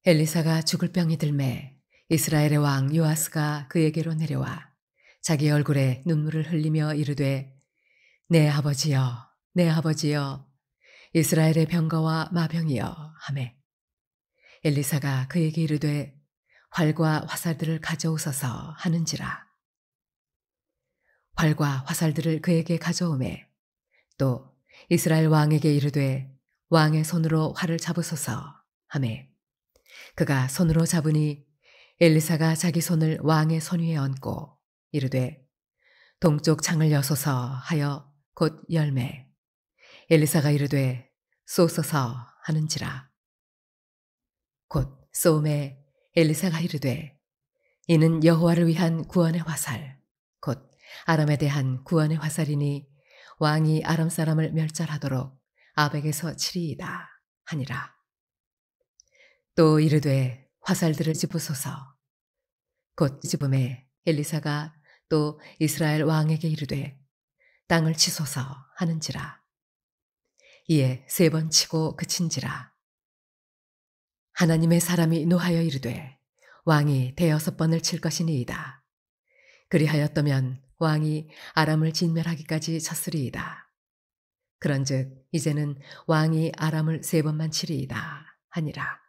엘리사가 죽을 병이 들매 이스라엘의 왕 요아스가 그에게로 내려와 자기 얼굴에 눈물을 흘리며 이르되 내 아버지여 내 아버지여 이스라엘의 병거와 마병이여 하매 엘리사가 그에게 이르되 활과 화살들을 가져오소서 하는지라. 활과 화살들을 그에게 가져오매 또 이스라엘 왕에게 이르되 왕의 손으로 활을 잡으소서 하매 그가 손으로 잡으니 엘리사가 자기 손을 왕의 손 위에 얹고 이르되 동쪽 창을 여소서 하여 곧 열매 엘리사가 이르되 쏘소서 하는지라. 곧 쏘매 엘리사가 이르되 이는 여호와를 위한 구원의 화살 곧 아람에 대한 구원의 화살이니 왕이 아람 사람을 멸절하도록 아벡에서 치리이다 하니라. 또 이르되 화살들을 집으소서. 곧 집음에 엘리사가 또 이스라엘 왕에게 이르되 땅을 치소서 하는지라. 이에 3번 치고 그친지라. 하나님의 사람이 노하여 이르되 왕이 6번을 칠 것이니이다. 그리하였더면 왕이 아람을 진멸하기까지 쳤으리이다. 그런즉 이제는 왕이 아람을 3번만 치리이다 하니라.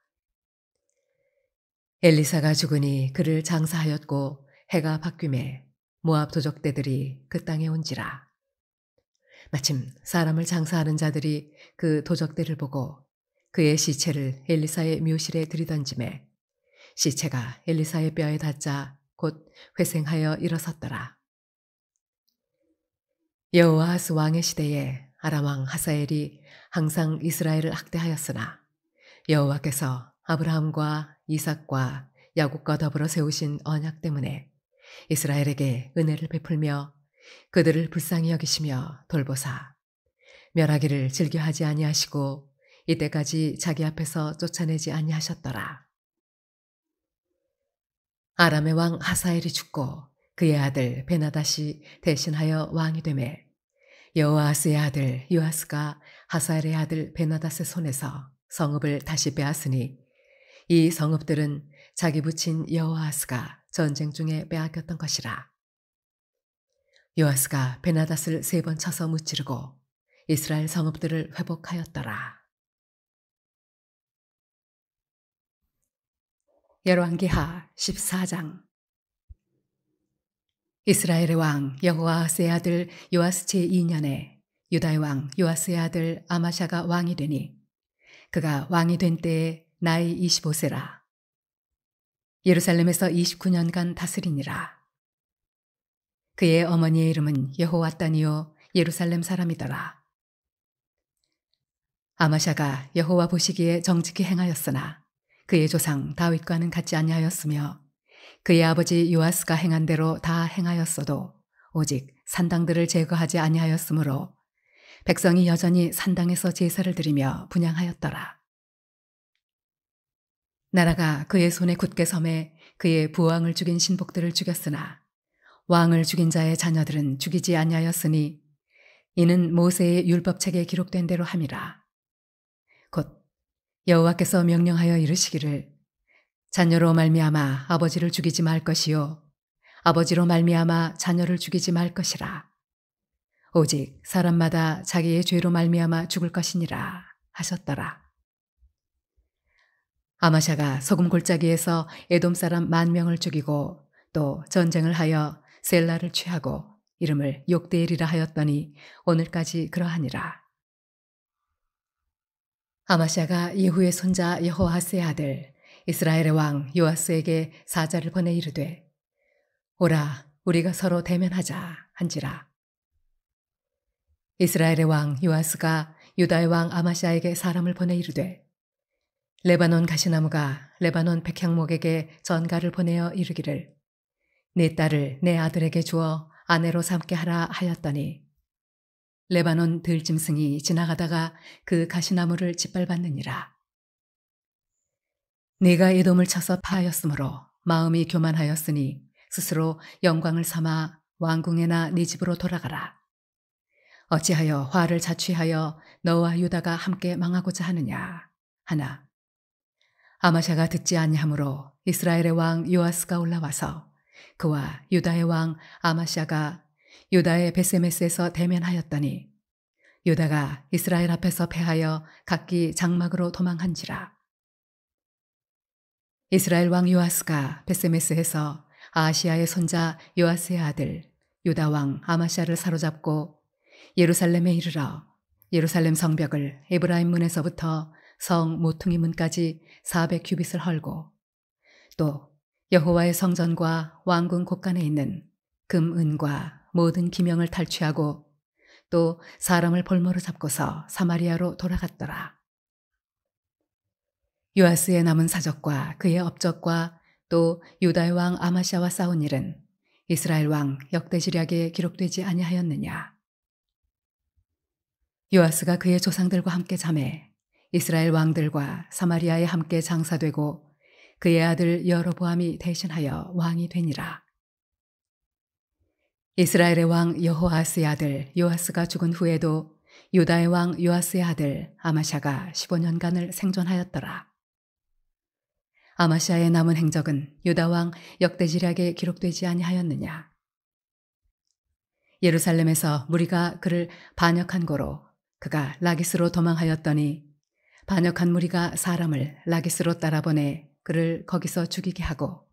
엘리사가 죽으니 그를 장사하였고 해가 바뀌매 모압 도적대들이 그 땅에 온지라. 마침 사람을 장사하는 자들이 그 도적대를 보고 그의 시체를 엘리사의 묘실에 들이던지매 시체가 엘리사의 뼈에 닿자 곧 회생하여 일어섰더라. 여호아하스 왕의 시대에 아람 왕 하사엘이 항상 이스라엘을 학대하였으나 여호와께서 아브라함과 이삭과 야곱과 더불어 세우신 언약 때문에 이스라엘에게 은혜를 베풀며 그들을 불쌍히 여기시며 돌보사 멸하기를 즐겨하지 아니하시고 이때까지 자기 앞에서 쫓아내지 아니하셨더라. 아람의 왕 하사엘이 죽고 그의 아들 베나닷이 대신하여 왕이 되매 여호아하스의 아들 요아스가 하사엘의 아들 베나닷의 손에서 성읍을 다시 빼앗으니 이 성읍들은 자기 부친 여호아하스가 전쟁 중에 빼앗겼던 것이라. 요아스가 베나닷을 3번 쳐서 무찌르고 이스라엘 성읍들을 회복하였더라. 열왕기하 14장. 이스라엘의 왕 여호아하스의 아들 요아스 제2년에 유다의 왕 요아스의 아들 아마샤가 왕이 되니 그가 왕이 된 때에 나이 25세라. 예루살렘에서 29년간 다스리니라. 그의 어머니의 이름은 여호와따니요 예루살렘 사람이더라. 아마샤가 여호와 보시기에 정직히 행하였으나 그의 조상 다윗과는 같지 아니하였으며 그의 아버지 요아스가 행한 대로 다 행하였어도 오직 산당들을 제거하지 아니하였으므로 백성이 여전히 산당에서 제사를 드리며 분향하였더라. 나라가 그의 손에 굳게 섬에 그의 부왕을 죽인 신복들을 죽였으나 왕을 죽인 자의 자녀들은 죽이지 아니하였으니 이는 모세의 율법책에 기록된 대로 함이라. 곧 여호와께서 명령하여 이르시기를 자녀로 말미암아 아버지를 죽이지 말 것이요 아버지로 말미암아 자녀를 죽이지 말 것이라. 오직 사람마다 자기의 죄로 말미암아 죽을 것이니라 하셨더라. 아마샤가 소금 골짜기에서 에돔 사람 10,000명을 죽이고 또 전쟁을 하여 셀라를 취하고 이름을 욕대엘이라 하였더니 오늘까지 그러하니라. 아마샤가 이후의 손자 여호아스의 아들 이스라엘의 왕 요아스에게 사자를 보내 이르되 오라 우리가 서로 대면하자 한지라. 이스라엘의 왕 요아스가 유다의 왕 아마샤에게 사람을 보내 이르되 레바논 가시나무가 레바논 백향목에게 전가를 보내어 이르기를 네 딸을 내 아들에게 주어 아내로 삼게 하라 하였더니 레바논 들짐승이 지나가다가 그 가시나무를 짓밟았느니라. 네가 에돔을 쳐서 파하였으므로 마음이 교만하였으니 스스로 영광을 삼아 왕궁에나 네 집으로 돌아가라. 어찌하여 화를 자취하여 너와 유다가 함께 망하고자 하느냐 하나 아마샤가 듣지 아니하므로 이스라엘의 왕 요아스가 올라와서 그와 유다의 왕 아마샤가 유다의 베세메스에서 대면하였더니 유다가 이스라엘 앞에서 패하여 각기 장막으로 도망한지라. 이스라엘 왕 요아스가 베세메스에서 아하시아의 손자 요아스의 아들 유다 왕 아마시아를 사로잡고 예루살렘에 이르러 예루살렘 성벽을 에브라임 문에서부터 성 모퉁이 문까지 400규빗을 헐고 또 여호와의 성전과 왕궁 곳간에 있는 금, 은과 모든 기명을 탈취하고 또 사람을 볼모로 잡고서 사마리아로 돌아갔더라. 요아스의 남은 사적과 그의 업적과 또 유다의 왕 아마시아와 싸운 일은 이스라엘 왕 역대지략에 기록되지 아니하였느냐. 요아스가 그의 조상들과 함께 잠에 이스라엘 왕들과 사마리아에 함께 장사되고 그의 아들 여로보암이 대신하여 왕이 되니라. 이스라엘의 왕 여호아스의 아들 요아스가 죽은 후에도 유다의 왕 요아스의 아들 아마샤가 15년간을 생존하였더라. 아마시아의 남은 행적은 유다 왕 역대지략에 기록되지 아니하였느냐. 예루살렘에서 무리가 그를 반역한 고로 그가 라기스로 도망하였더니 반역한 무리가 사람을 라기스로 따라보내 그를 거기서 죽이게 하고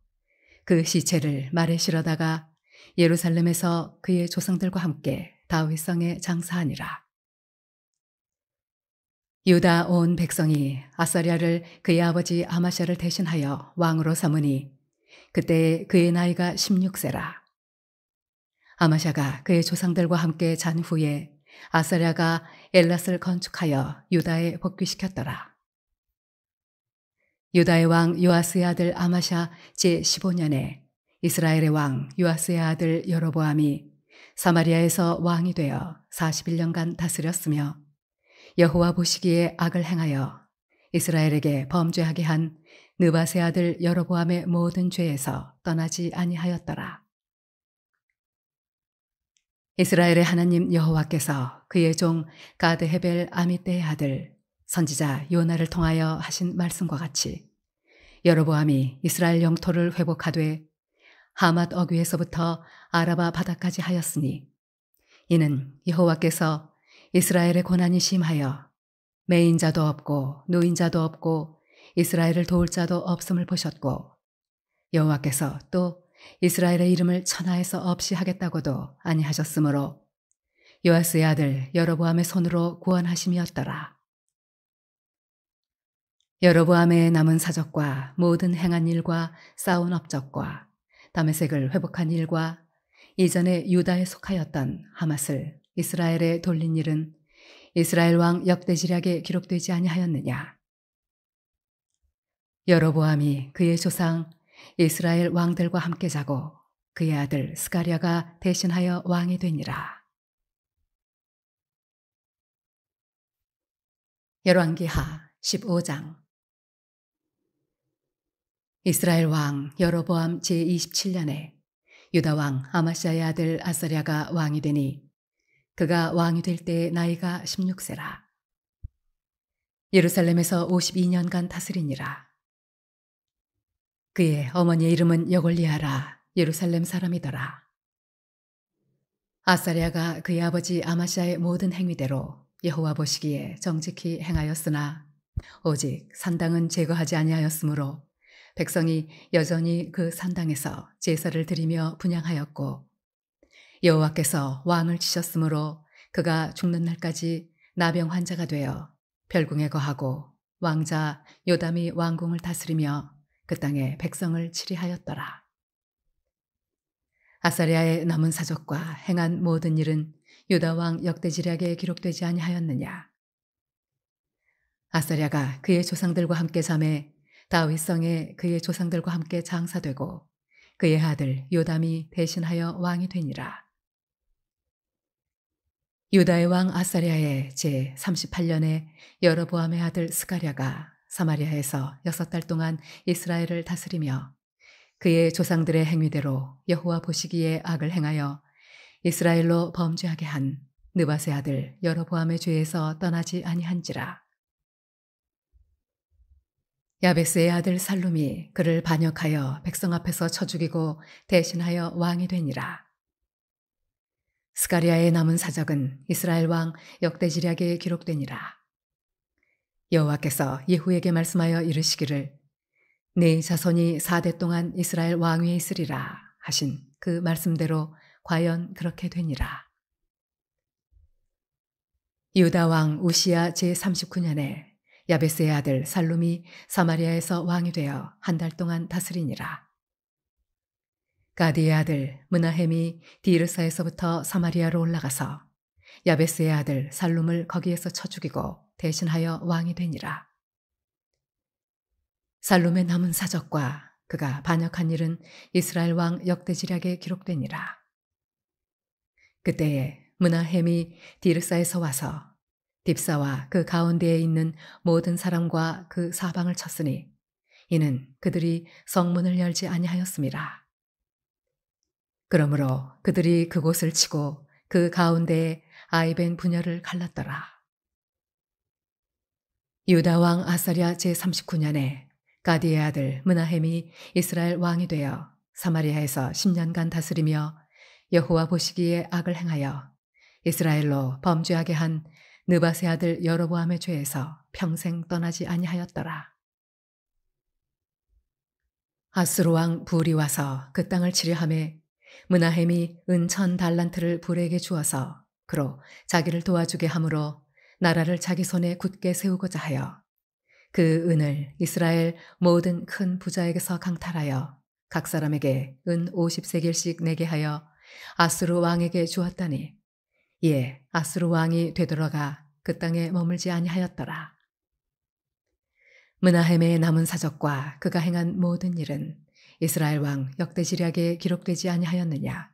그 시체를 말에 실어다가 예루살렘에서 그의 조상들과 함께 다윗성에 장사하니라. 유다 온 백성이 아사랴를 그의 아버지 아마샤를 대신하여 왕으로 삼으니 그때 그의 나이가 16세라. 아마샤가 그의 조상들과 함께 잔 후에 아사랴가 엘랏을 건축하여 유다에 복귀시켰더라. 유다의 왕 요아스의 아들 아마샤 제15년에 이스라엘의 왕 요아스의 아들 여로보암이 사마리아에서 왕이 되어 41년간 다스렸으며 여호와 보시기에 악을 행하여 이스라엘에게 범죄하게 한 느밧의 아들 여로보암의 모든 죄에서 떠나지 아니하였더라. 이스라엘의 하나님 여호와께서 그의 종 가드 헤벨 아미떼의 아들 선지자 요나를 통하여 하신 말씀과 같이 여로보암이 이스라엘 영토를 회복하되 하맛 어귀에서부터 아라바 바다까지 하였으니 이는 여호와께서 이스라엘의 고난이 심하여 매인자도 없고 노인자도 없고 이스라엘을 도울 자도 없음을 보셨고 여호와께서 또 이스라엘의 이름을 천하에서 없이 하겠다고도 아니하셨으므로 요아스의 아들 여로보암의 손으로 구원하심이었더라. 여로보암의 남은 사적과 모든 행한 일과 싸운 업적과 다메섹을 회복한 일과 이전에 유다에 속하였던 하맛을 이스라엘에 돌린 일은 이스라엘 왕 역대지략에 기록되지 아니하였느냐. 여로보암이 그의 조상 이스라엘 왕들과 함께 자고 그의 아들 스가랴가 대신하여 왕이 되니라. 열왕기하 15장. 이스라엘 왕 여로보암 제27년에 유다 왕 아마시아의 아들 아사랴가 왕이 되니 그가 왕이 될 때의 나이가 16세라. 예루살렘에서 52년간 다스리니라. 그의 어머니의 이름은 여골리아라. 예루살렘 사람이더라. 아사랴가 그의 아버지 아마시아의 모든 행위대로 여호와 보시기에 정직히 행하였으나 오직 산당은 제거하지 아니하였으므로 백성이 여전히 그 산당에서 제사를 드리며 분향하였고 여호와께서 왕을 치셨으므로 그가 죽는 날까지 나병 환자가 되어 별궁에 거하고 왕자 요담이 왕궁을 다스리며 그 땅에 백성을 치리하였더라. 아사랴의 남은 사적과 행한 모든 일은 유다 왕 역대지략에 기록되지 아니하였느냐. 아사랴가 그의 조상들과 함께 잠에 다윗성에 그의 조상들과 함께 장사되고 그의 아들 요담이 대신하여 왕이 되니라. 유다의 왕 아사랴의 제38년에 여로보암의 아들 스가랴가 사마리아에서 6달 동안 이스라엘을 다스리며 그의 조상들의 행위대로 여호와 보시기에 악을 행하여 이스라엘로 범죄하게 한 느밧의 아들 여로보암의 죄에서 떠나지 아니한지라. 야베스의 아들 살룸이 그를 반역하여 백성 앞에서 쳐 죽이고 대신하여 왕이 되니라. 스가리아의 남은 사적은 이스라엘 왕 역대지략에 기록되니라. 여호와께서 예후에게 말씀하여 이르시기를 네 자손이 4대 동안 이스라엘 왕 위에 있으리라 하신 그 말씀대로 과연 그렇게 되니라. 유다 왕 우시야 제39년에 야베스의 아들 살룸이 사마리아에서 왕이 되어 한 달 동안 다스리니라. 가디의 아들 므나헴이 디르사에서부터 사마리아로 올라가서 야베스의 아들 살룸을 거기에서 쳐 죽이고 대신하여 왕이 되니라. 살룸의 남은 사적과 그가 반역한 일은 이스라엘 왕 역대지략에 기록되니라. 그때에 므나헴이 디르사에서 와서 딥사와 그 가운데에 있는 모든 사람과 그 사방을 쳤으니 이는 그들이 성문을 열지 아니하였음이라. 그러므로 그들이 그곳을 치고 그 가운데에 아이벤 분야를 갈랐더라. 유다 왕 아사랴 제39년에 가디의 아들 므나헴이 이스라엘 왕이 되어 사마리아에서 10년간 다스리며 여호와 보시기에 악을 행하여 이스라엘로 범죄하게 한 느밧의 아들 여로보암의 죄에서 평생 떠나지 아니하였더라. 아수르 왕 불이 와서 그 땅을 치려하매 므나헴이 은 1000달란트를 불에게 주어서 그로 자기를 도와주게 함으로 나라를 자기 손에 굳게 세우고자 하여 그 은을 이스라엘 모든 큰 부자에게서 강탈하여 각 사람에게 은 50세겔씩 내게 하여 아수르 왕에게 주었다니 이에 아수르 왕이 되돌아가 그 땅에 머물지 아니하였더라. 므나헴의 남은 사적과 그가 행한 모든 일은 이스라엘 왕 역대지략에 기록되지 아니하였느냐.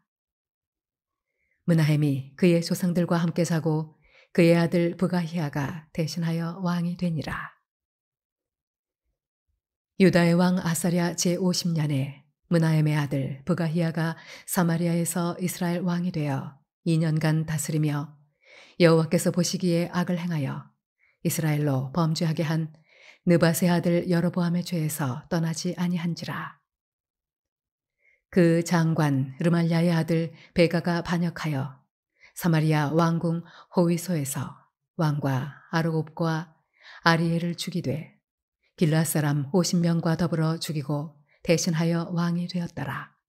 므나헴이 그의 조상들과 함께 자고 그의 아들 브가히아가 대신하여 왕이 되니라. 유다의 왕 아사랴 제50년에 므나헴의 아들 브가히아가 사마리아에서 이스라엘 왕이 되어 2년간 다스리며 여호와께서 보시기에 악을 행하여 이스라엘로 범죄하게 한 느밧의 아들 여로보암의 죄에서 떠나지 아니한지라. 그 장관 르말랴의 아들 베가가 반역하여 사마리아 왕궁 호위소에서 왕과 아르곱과 아리엘을 죽이되 길르앗 사람 50명과 더불어 죽이고 대신하여 왕이 되었더라.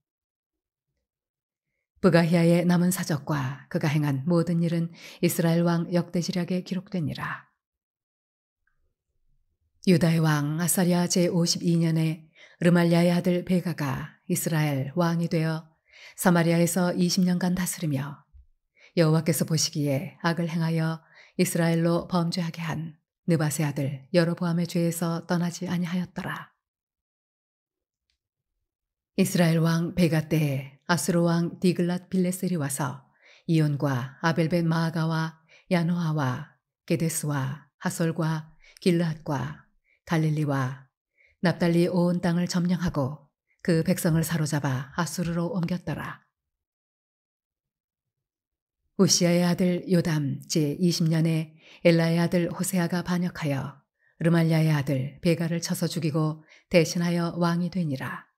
브가히아의 남은 사적과 그가 행한 모든 일은 이스라엘 왕 역대지략에 기록되니라. 유다의 왕 아사랴 제52년에 르말랴의 아들 베가가 이스라엘 왕이 되어 사마리아에서 20년간 다스리며 여호와께서 보시기에 악을 행하여 이스라엘로 범죄하게 한 느밧의 아들 여로보암의 죄에서 떠나지 아니하였더라. 이스라엘 왕 베가 때에 아수르 왕 디글랏 빌레셀이 와서 이온과 아벨벳 마아가와 야노아와 게데스와 하솔과 길르앗과 갈릴리와 납달리 온 땅을 점령하고 그 백성을 사로잡아 아수르로 옮겼더라. 우시아의 아들 요담 제20년에 엘라의 아들 호세아가 반역하여 르말랴의 아들 베가를 쳐서 죽이고 대신하여 왕이 되니라.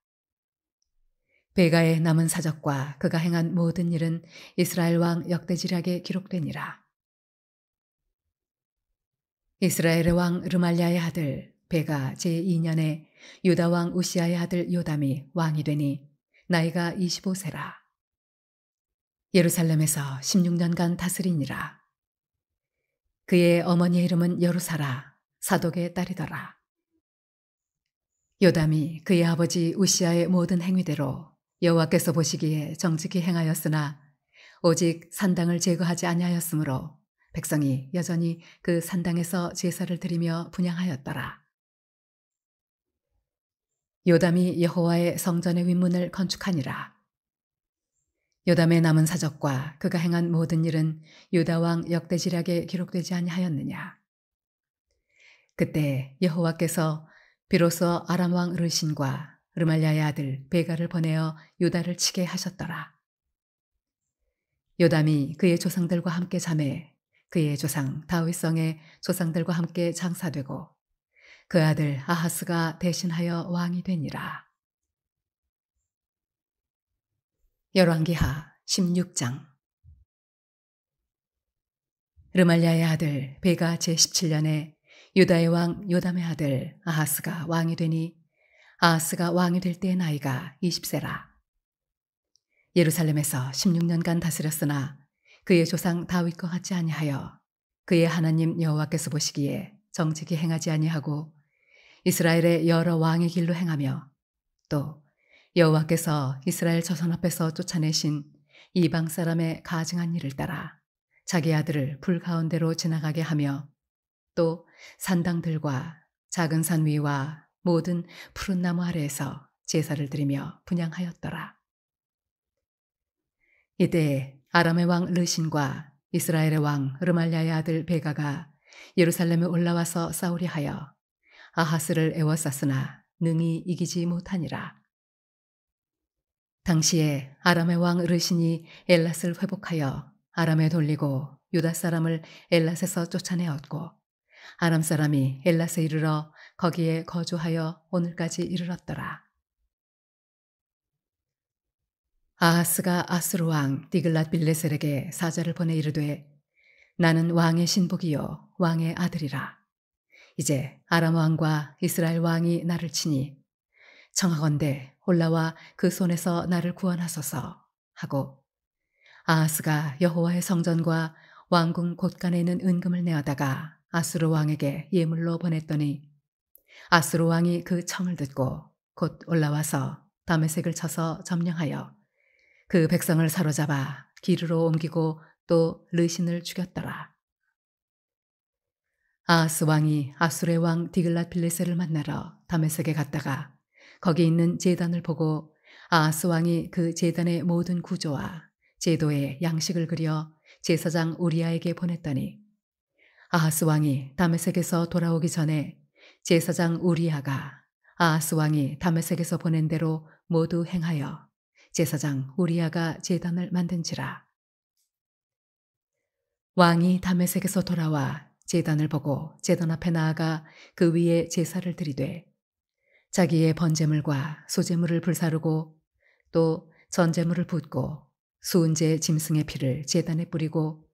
베가의 남은 사적과 그가 행한 모든 일은 이스라엘 왕 역대지략에 기록되니라. 이스라엘의 왕 르말랴의 아들 베가 제2년에 유다 왕 우시아의 아들 요담이 왕이 되니 나이가 25세라. 예루살렘에서 16년간 다스리니라. 그의 어머니의 이름은 여루사라 사독의 딸이더라. 요담이 그의 아버지 우시아의 모든 행위대로 여호와께서 보시기에 정직히 행하였으나 오직 산당을 제거하지 아니하였으므로 백성이 여전히 그 산당에서 제사를 드리며 분향하였더라. 요담이 여호와의 성전의 윗문을 건축하니라. 요담의 남은 사적과 그가 행한 모든 일은 유다 왕 역대지략에 기록되지 아니하였느냐. 그때 여호와께서 비로소 아람 왕 르신과 르말랴의 아들 베가를 보내어 유다를 치게 하셨더라. 요담이 그의 조상들과 함께 잠에 그의 조상 다윗성의 조상들과 함께 장사되고 그 아들 아하스가 대신하여 왕이 되니라. 열왕기하 16장. 르말리아의 아들 베가 제17년에 유다의 왕 요담의 아들 아하스가 왕이 되니 아하스가 왕이 될 때의 나이가 20세라. 예루살렘에서 16년간 다스렸으나 그의 조상 다윗과 같지 아니하여 그의 하나님 여호와께서 보시기에 정직히 행하지 아니하고 이스라엘의 여러 왕의 길로 행하며 또 여호와께서 이스라엘 저선 앞에서 쫓아내신 이방 사람의 가증한 일을 따라 자기 아들을 불 가운데로 지나가게 하며 또 산당들과 작은 산 위와 모든 푸른 나무 아래에서 제사를 드리며 분향하였더라. 이때 아람의 왕 르신과 이스라엘의 왕 르말랴의 아들 베가가 예루살렘에 올라와서 싸우려 하여 아하스를 에워쌌으나 능히 이기지 못하니라. 당시에 아람의 왕 르신이 엘랏을 회복하여 아람에 돌리고 유다 사람을 엘랏에서 쫓아내었고 아람 사람이 엘랏에 이르러 거기에 거주하여 오늘까지 이르렀더라. 아하스가 아수르 왕 디글랏 빌레셀에게 사자를 보내 이르되 나는 왕의 신복이요 왕의 아들이라. 이제 아람 왕과 이스라엘 왕이 나를 치니 청하건대 올라와 그 손에서 나를 구원하소서 하고 아하스가 여호와의 성전과 왕궁 곳간에 있는 은금을 내어다가 아수르 왕에게 예물로 보냈더니 아수르 왕이 그 청을 듣고 곧 올라와서 다메섹을 쳐서 점령하여 그 백성을 사로잡아 기르로 옮기고 또 르신을 죽였더라. 아하스 왕이 아수르의 왕 디글랏 빌레셀을 만나러 다메섹에 갔다가 거기 있는 제단을 보고 아하스 왕이 그 제단의 모든 구조와 제도의 양식을 그려 제사장 우리아에게 보냈더니 아하스 왕이 다메섹에서 돌아오기 전에 제사장 우리아가 아하스 왕이 다메섹에서 보낸 대로 모두 행하여 제사장 우리아가 제단을 만든지라. 왕이 다메섹에서 돌아와 제단을 보고 제단 앞에 나아가 그 위에 제사를 드리되 자기의 번제물과 소제물을 불사르고 또 전제물을 붓고 수은제 짐승의 피를 제단에 뿌리고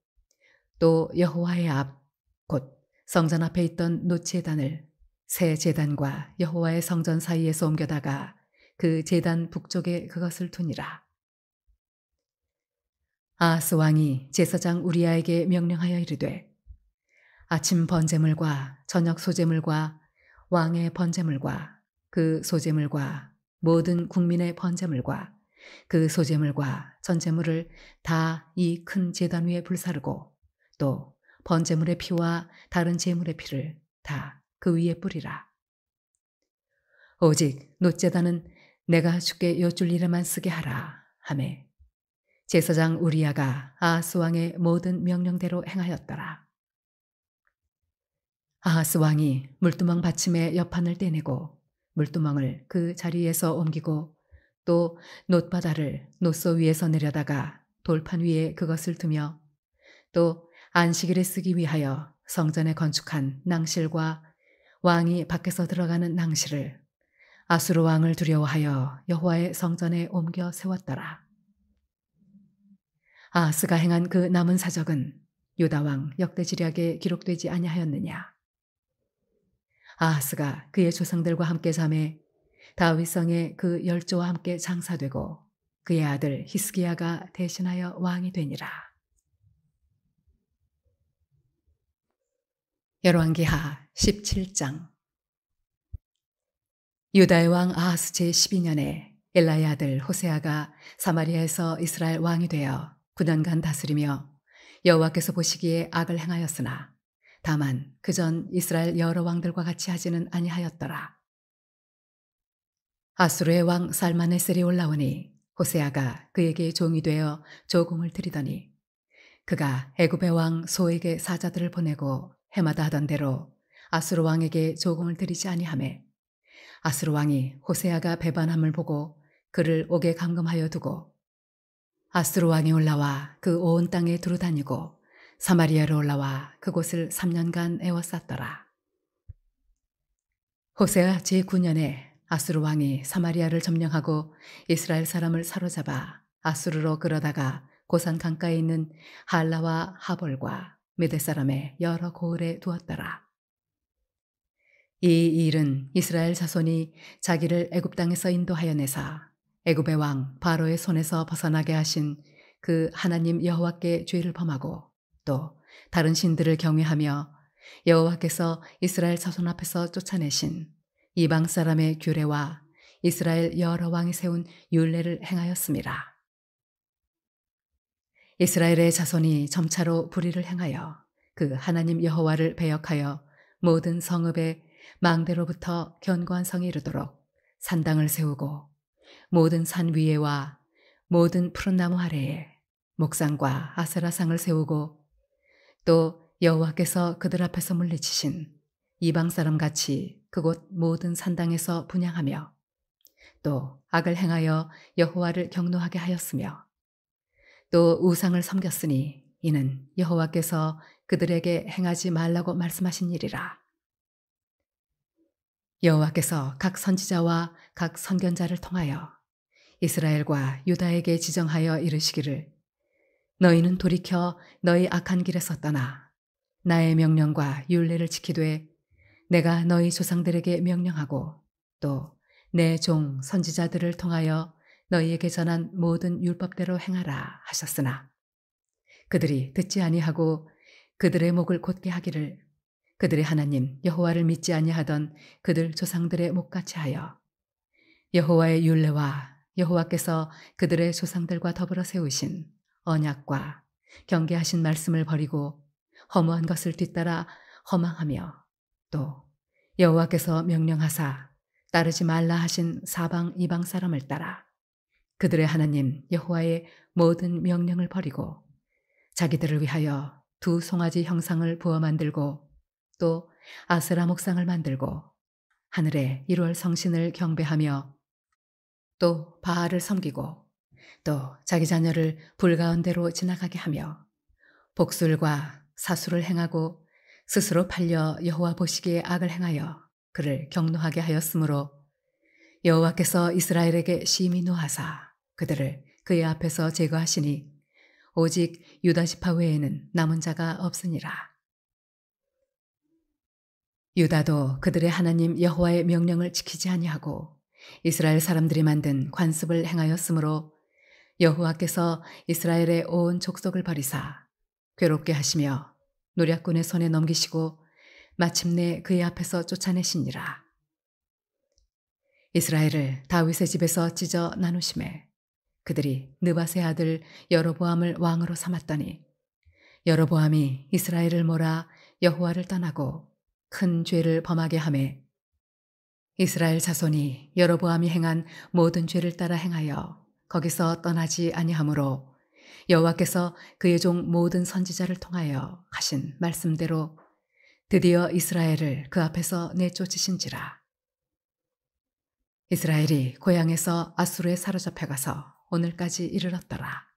또 여호와의 앞 곧 성전 앞에 있던 놋제단을 새 제단과 여호와의 성전 사이에서 옮겨다가 그 제단 북쪽에 그것을 두니라. 아하스 왕이 제사장 우리아에게 명령하여 이르되 아침 번제물과 저녁 소제물과 왕의 번제물과 그 소제물과 모든 국민의 번제물과 그 소제물과 전제물을 다 이 큰 제단 위에 불사르고 또 번제물의 피와 다른 제물의 피를 다 그 위에 뿌리라. 오직 놋제단은 내가 주께 여쭐 일에만 쓰게 하라 하매 제사장 우리아가 아하스 왕의 모든 명령대로 행하였더라. 아하스 왕이 물두멍 받침의 옆판을 떼내고 물두멍을 그 자리에서 옮기고 또 놋바다를 놋소 위에서 내려다가 돌판 위에 그것을 두며 또 안식일에 쓰기 위하여 성전에 건축한 낭실과 왕이 밖에서 들어가는 낭실을 아수르 왕을 두려워하여 여호와의 성전에 옮겨 세웠더라. 아하스가 행한 그 남은 사적은 유다 왕 역대지략에 기록되지 아니하였느냐. 아하스가 그의 조상들과 함께 잠에 다윗성에 그 열조와 함께 장사되고 그의 아들 히스기야가 대신하여 왕이 되니라. 열왕기하 17장. 유다의 왕 아하스 제12년에 엘라의 아들 호세아가 사마리아에서 이스라엘 왕이 되어 9년간 다스리며 여호와께서 보시기에 악을 행하였으나 다만 그전 이스라엘 여러 왕들과 같이 하지는 아니하였더라. 아수르의 왕 살마네셀이 올라오니 호세아가 그에게 종이 되어 조공을 드리더니 그가 애굽의 왕 소에게 사자들을 보내고 해마다 하던 대로 아수르 왕에게 조공을 드리지 아니하매 아수르 왕이 호세아가 배반함을 보고 그를 옥에 감금하여 두고 아수르 왕이 올라와 그 온 땅에 두루다니고 사마리아로 올라와 그곳을 3년간 에워쌌더라. 호세아 제9년에 아수르 왕이 사마리아를 점령하고 이스라엘 사람을 사로잡아 아수르로 끌어다가 고산 강가에 있는 할라와 하볼과 미대 사람의 여러 고을에 두었더라. 이 일은 이스라엘 자손이 자기를 애굽 땅에서 인도하여 내사 애굽의 왕 바로의 손에서 벗어나게 하신 그 하나님 여호와께 죄를 범하고 또 다른 신들을 경외하며 여호와께서 이스라엘 자손 앞에서 쫓아내신 이방 사람의 규례와 이스라엘 여러 왕이 세운 율례를 행하였음이라. 이스라엘의 자손이 점차로 불의를 행하여 그 하나님 여호와를 배역하여 모든 성읍에 망대로부터 견고한 성에 이르도록 산당을 세우고 모든 산 위에와 모든 푸른 나무 아래에 목상과 아세라상을 세우고 또 여호와께서 그들 앞에서 물리치신 이방 사람 같이 그곳 모든 산당에서 분향하며 또 악을 행하여 여호와를 경노하게 하였으며 또 우상을 섬겼으니 이는 여호와께서 그들에게 행하지 말라고 말씀하신 일이라. 여호와께서 각 선지자와 각 선견자를 통하여 이스라엘과 유다에게 지정하여 이르시기를 너희는 돌이켜 너희 악한 길에서 떠나 나의 명령과 율례를 지키되 내가 너희 조상들에게 명령하고 또 내 종 선지자들을 통하여 너희에게 전한 모든 율법대로 행하라 하셨으나 그들이 듣지 아니하고 그들의 목을 곧게 하기를 그들의 하나님 여호와를 믿지 아니하던 그들 조상들의 목같이 하여 여호와의 율례와 여호와께서 그들의 조상들과 더불어 세우신 언약과 경계하신 말씀을 버리고 허무한 것을 뒤따라 허망하며 또 여호와께서 명령하사 따르지 말라 하신 사방 이방 사람을 따라 그들의 하나님 여호와의 모든 명령을 버리고 자기들을 위하여 두 송아지 형상을 부어 만들고 또 아세라 목상을 만들고 하늘의 1월 성신을 경배하며 또 바알을 섬기고 또 자기 자녀를 불 가운데로 지나가게 하며 복술과 사수를 행하고 스스로 팔려 여호와 보시기에 악을 행하여 그를 경노하게 하였으므로 여호와께서 이스라엘에게 심히 노하사 그들을 그의 앞에서 제거하시니 오직 유다 지파 외에는 남은 자가 없으니라. 유다도 그들의 하나님 여호와의 명령을 지키지 아니하고 이스라엘 사람들이 만든 관습을 행하였으므로 여호와께서 이스라엘의 온 족속을 버리사 괴롭게 하시며 노략군의 손에 넘기시고 마침내 그의 앞에서 쫓아내시니라. 이스라엘을 다윗의 집에서 찢어 나누심에 그들이 느밧의 아들 여로보암을 왕으로 삼았더니 여로보암이 이스라엘을 몰아 여호와를 떠나고 큰 죄를 범하게 하매 이스라엘 자손이 여로보암이 행한 모든 죄를 따라 행하여 거기서 떠나지 아니하므로 여호와께서 그의 종 모든 선지자를 통하여 하신 말씀대로 드디어 이스라엘을 그 앞에서 내쫓으신지라. 이스라엘이 고향에서 아수르에 사로잡혀 가서 오늘까지 이르렀더라.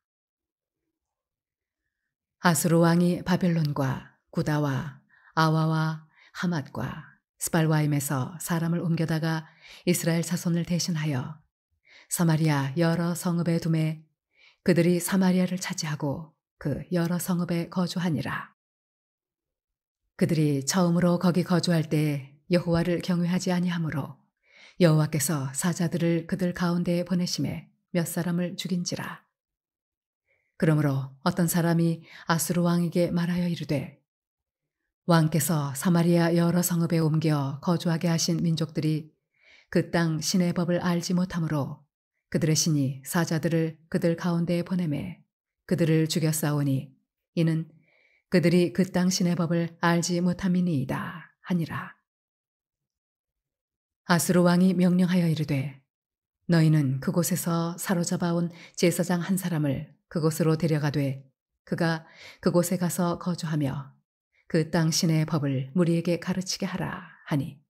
아수르 왕이 바벨론과 구다와 아와와 하맛과 스발와임에서 사람을 옮겨다가 이스라엘 자손을 대신하여 사마리아 여러 성읍에 두매 그들이 사마리아를 차지하고 그 여러 성읍에 거주하니라. 그들이 처음으로 거기 거주할 때 여호와를 경외하지 아니하므로 여호와께서 사자들을 그들 가운데에 보내심에 몇 사람을 죽인지라. 그러므로 어떤 사람이 아수르 왕에게 말하여 이르되 왕께서 사마리아 여러 성읍에 옮겨 거주하게 하신 민족들이 그 땅 신의 법을 알지 못하므로 그들의 신이 사자들을 그들 가운데에 보내매 그들을 죽였사오니 이는 그들이 그 땅 신의 법을 알지 못함이니이다 하니라. 아수르 왕이 명령하여 이르되 너희는 그곳에서 사로잡아 온 제사장 한 사람을 그곳으로 데려가되 그가 그곳에 가서 거주하며 그 땅 신의 법을 무리에게 가르치게 하라 하니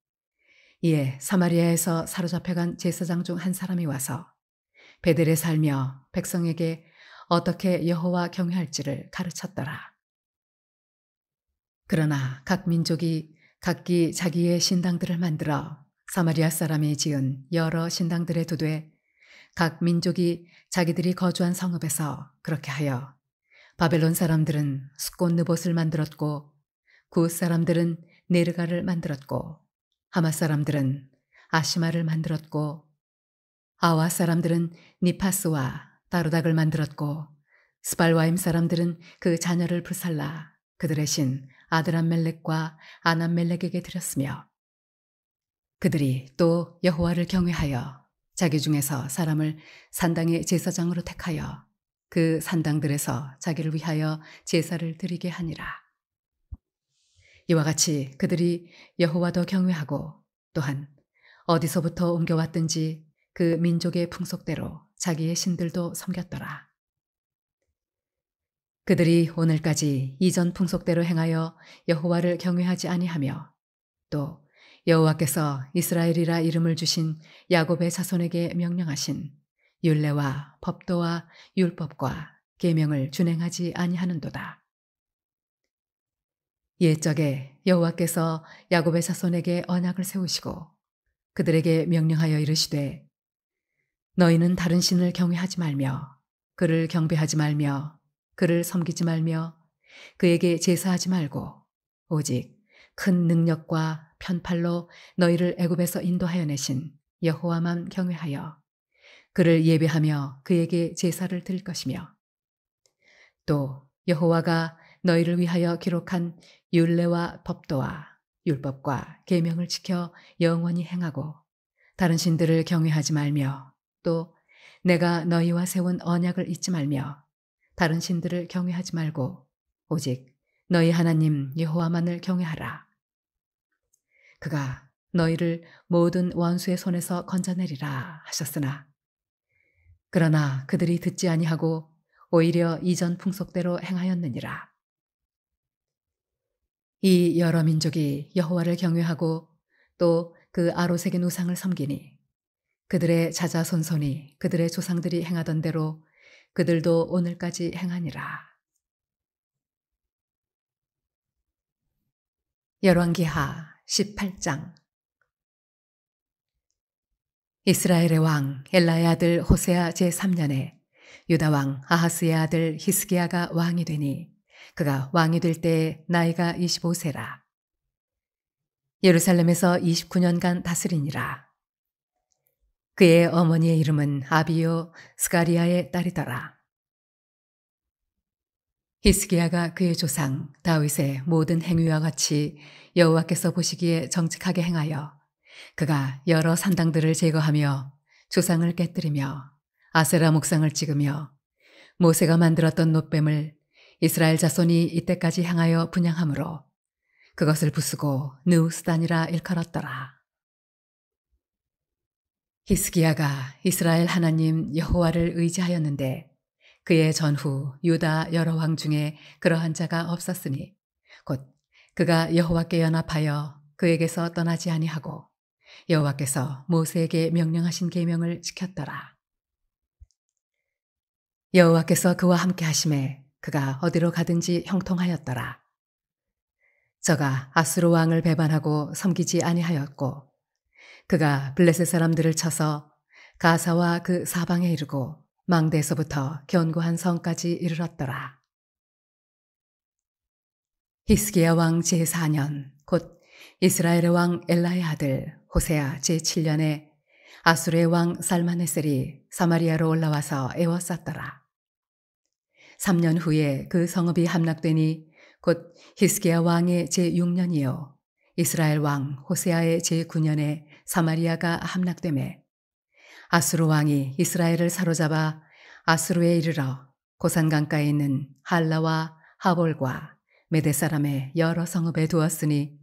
이에 사마리아에서 사로잡혀간 제사장 중 한 사람이 와서 베델에 살며 백성에게 어떻게 여호와 경외할지를 가르쳤더라. 그러나 각 민족이 각기 자기의 신당들을 만들어 사마리아 사람이 지은 여러 신당들에 두되 각 민족이 자기들이 거주한 성읍에서 그렇게 하여 바벨론 사람들은 숫꽃 느봇을 만들었고 굿 사람들은 네르가를 만들었고 하마 사람들은 아시마를 만들었고 아와 사람들은 니파스와 다루닥을 만들었고 스발와임 사람들은 그 자녀를 불살라 그들의 신 아드람멜렉과 아남멜렉에게 드렸으며 그들이 또 여호와를 경외하여 자기 중에서 사람을 산당의 제사장으로 택하여 그 산당들에서 자기를 위하여 제사를 드리게 하니라. 이와 같이 그들이 여호와도 경외하고 또한 어디서부터 옮겨왔든지 그 민족의 풍속대로 자기의 신들도 섬겼더라. 그들이 오늘까지 이전 풍속대로 행하여 여호와를 경외하지 아니하며 또 여호와께서 이스라엘이라 이름을 주신 야곱의 자손에게 명령하신 율례와 법도와 율법과 계명을 준행하지 아니하는도다. 옛적에 여호와께서 야곱의 자손에게 언약을 세우시고 그들에게 명령하여 이르시되 너희는 다른 신을 경외하지 말며 그를 경배하지 말며 그를 섬기지 말며 그에게 제사하지 말고 오직 큰 능력과 편팔로 너희를 애굽에서 인도하여 내신 여호와만 경외하여 그를 예배하며 그에게 제사를 드릴 것이며 또 여호와가 너희를 위하여 기록한 율례와 법도와 율법과 계명을 지켜 영원히 행하고 다른 신들을 경외하지 말며 또 내가 너희와 세운 언약을 잊지 말며 다른 신들을 경외하지 말고 오직 너희 하나님 여호와만을 경외하라. 그가 너희를 모든 원수의 손에서 건져내리라 하셨으나 그러나 그들이 듣지 아니하고 오히려 이전 풍속대로 행하였느니라. 이 여러 민족이 여호와를 경외하고 또 그 아로색인 우상을 섬기니 그들의 자자손손이 그들의 조상들이 행하던 대로 그들도 오늘까지 행하니라. 열왕기하 18장. 이스라엘의 왕 엘라의 아들 호세아 제3년에 유다 왕 아하스의 아들 히스기야가 왕이 되니 그가 왕이 될 때에 나이가 25세라. 예루살렘에서 29년간 다스리니라. 그의 어머니의 이름은 아비요 스가리아의 딸이더라. 히스기야가 그의 조상 다윗의 모든 행위와 같이 여호와께서 보시기에 정직하게 행하여 그가 여러 산당들을 제거하며 조상을 깨뜨리며 아세라 목상을 찍으며 모세가 만들었던 놋뱀을 이스라엘 자손이 이때까지 향하여 분향함으로 그것을 부수고 느우스단이라 일컬었더라. 히스기야가 이스라엘 하나님 여호와를 의지하였는데 그의 전후 유다 여러 왕 중에 그러한 자가 없었으니 곧 그가 여호와께 연합하여 그에게서 떠나지 아니하고 여호와께서 모세에게 명령하신 계명을 지켰더라. 여호와께서 그와 함께 하심에 그가 어디로 가든지 형통하였더라. 저가 아수르 왕을 배반하고 섬기지 아니하였고 그가 블레셋 사람들을 쳐서 가사와 그 사방에 이르고 망대에서부터 견고한 성까지 이르렀더라. 히스기야 왕 제4년 곧 이스라엘의 왕 엘라의 아들 호세아 제7년에 아수르의 왕 살마네셀이 사마리아로 올라와서 에워쌌더라. 3년 후에 그 성읍이 함락되니 곧 히스기야 왕의 제6년이요 이스라엘 왕 호세아의 제9년에 사마리아가 함락되매 아수르 왕이 이스라엘을 사로잡아 아수르에 이르러 고산 강가에 있는 할라와 하볼과 메대 사람의 여러 성읍에 두었으니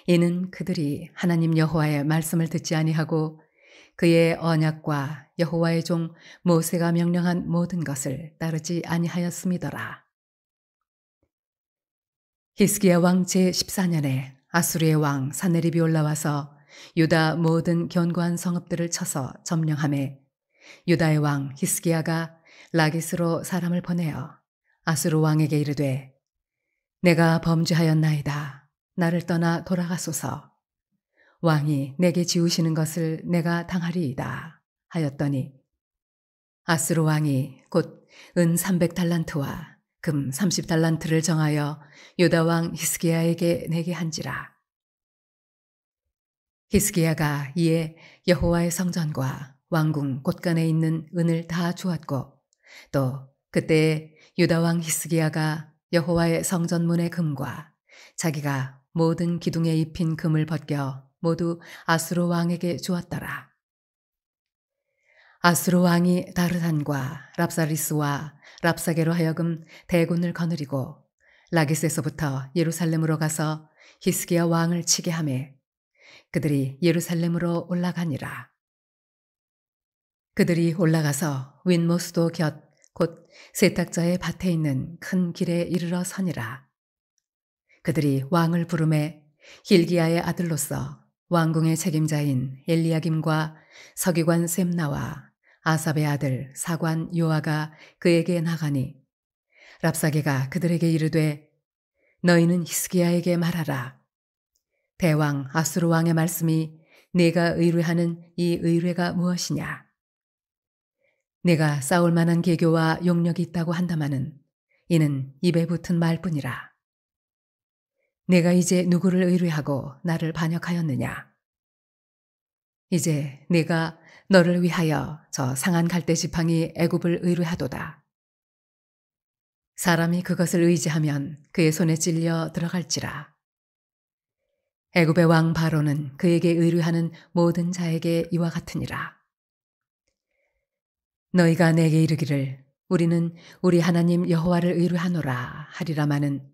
이는 그들이 하나님 여호와의 말씀을 듣지 아니하고 그의 언약과 여호와의 종 모세가 명령한 모든 것을 따르지 아니하였음이더라. 히스기야 왕 제14년에 아수르의 왕 사네립이 올라와서 유다 모든 견고한 성읍들을 쳐서 점령하매 유다의 왕 히스기야가 라기스로 사람을 보내어 아수르 왕에게 이르되 내가 범죄하였나이다. 나를 떠나 돌아가소서. 왕이 내게 지우시는 것을 내가 당하리이다 하였더니 아수르 왕이 곧 은 300달란트와 금 30달란트를 정하여 유다 왕 히스기야에게 내게 한지라. 히스기야가 이에 여호와의 성전과 왕궁 곳간에 있는 은을 다 주었고 또 그때에 유다 왕 히스기야가 여호와의 성전문의 금과 자기가 모든 기둥에 입힌 금을 벗겨 모두 아수르 왕에게 주었더라. 아수르 왕이 다르단과 랍사리스와 랍사게로 하여금 대군을 거느리고 라기스에서부터 예루살렘으로 가서 히스기야 왕을 치게 하매 그들이 예루살렘으로 올라가니라. 그들이 올라가서 윈모스도 곁 곧 세탁자의 밭에 있는 큰 길에 이르러 서니라. 그들이 왕을 부르매 hil기야의 아들로서 왕궁의 책임자인 엘리야김과 서기관 셈나와 아삽의 아들 사관 요아가 그에게 나가니 랍사게가 그들에게 이르되 너희는 히스기야에게 말하라. 대왕 아수르 왕의 말씀이 네가 의뢰하는 이 의뢰가 무엇이냐? 내가 싸울 만한 계교와 용력이 있다고 한다마는 이는 입에 붙은 말뿐이라. 내가 이제 누구를 의뢰하고 나를 반역하였느냐? 이제 내가 너를 위하여 저 상한 갈대 지팡이 애굽을 의뢰하도다. 사람이 그것을 의지하면 그의 손에 찔려 들어갈지라. 애굽의 왕 바로는 그에게 의뢰하는 모든 자에게 이와 같으니라. 너희가 내게 이르기를 우리는 우리 하나님 여호와를 의뢰하노라 하리라마는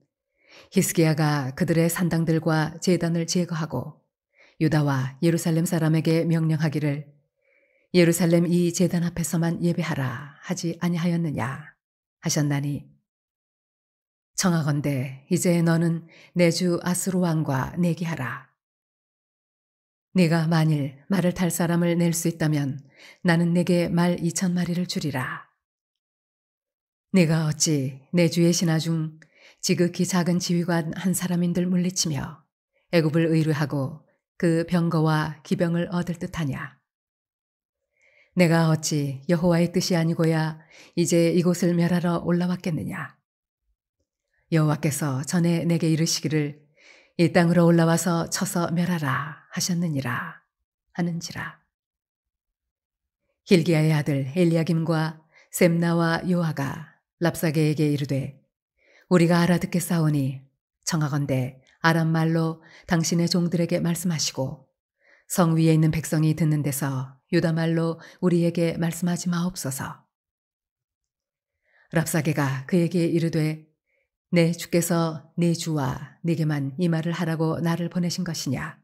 히스기야가 그들의 산당들과 제단을 제거하고 유다와 예루살렘 사람에게 명령하기를 예루살렘 이 제단 앞에서만 예배하라 하지 아니하였느냐 하셨나니 청하건대 이제 너는 내 주 아수르 왕과 내기하라. 네가 만일 말을 탈 사람을 낼 수 있다면 나는 내게 말 2,000마리를 주리라. 네가 어찌 내 주의 신하 중 지극히 작은 지휘관 한 사람인들 물리치며 애굽을 의뢰하고 그 병거와 기병을 얻을 듯하냐? 내가 어찌 여호와의 뜻이 아니고야 이제 이곳을 멸하러 올라왔겠느냐? 여호와께서 전에 내게 이르시기를 이 땅으로 올라와서 쳐서 멸하라 하셨느니라 하는지라. hil기야의 아들 엘리야김과 셈나와 요아가 랍사게에게 이르되 우리가 알아듣겠사오니 청하건대 아람 말로 당신의 종들에게 말씀하시고 성 위에 있는 백성이 듣는 데서 유다 말로 우리에게 말씀하지 마옵소서. 랍사게가 그에게 이르되 내 주께서 네 주와 네게만 이 말을 하라고 나를 보내신 것이냐?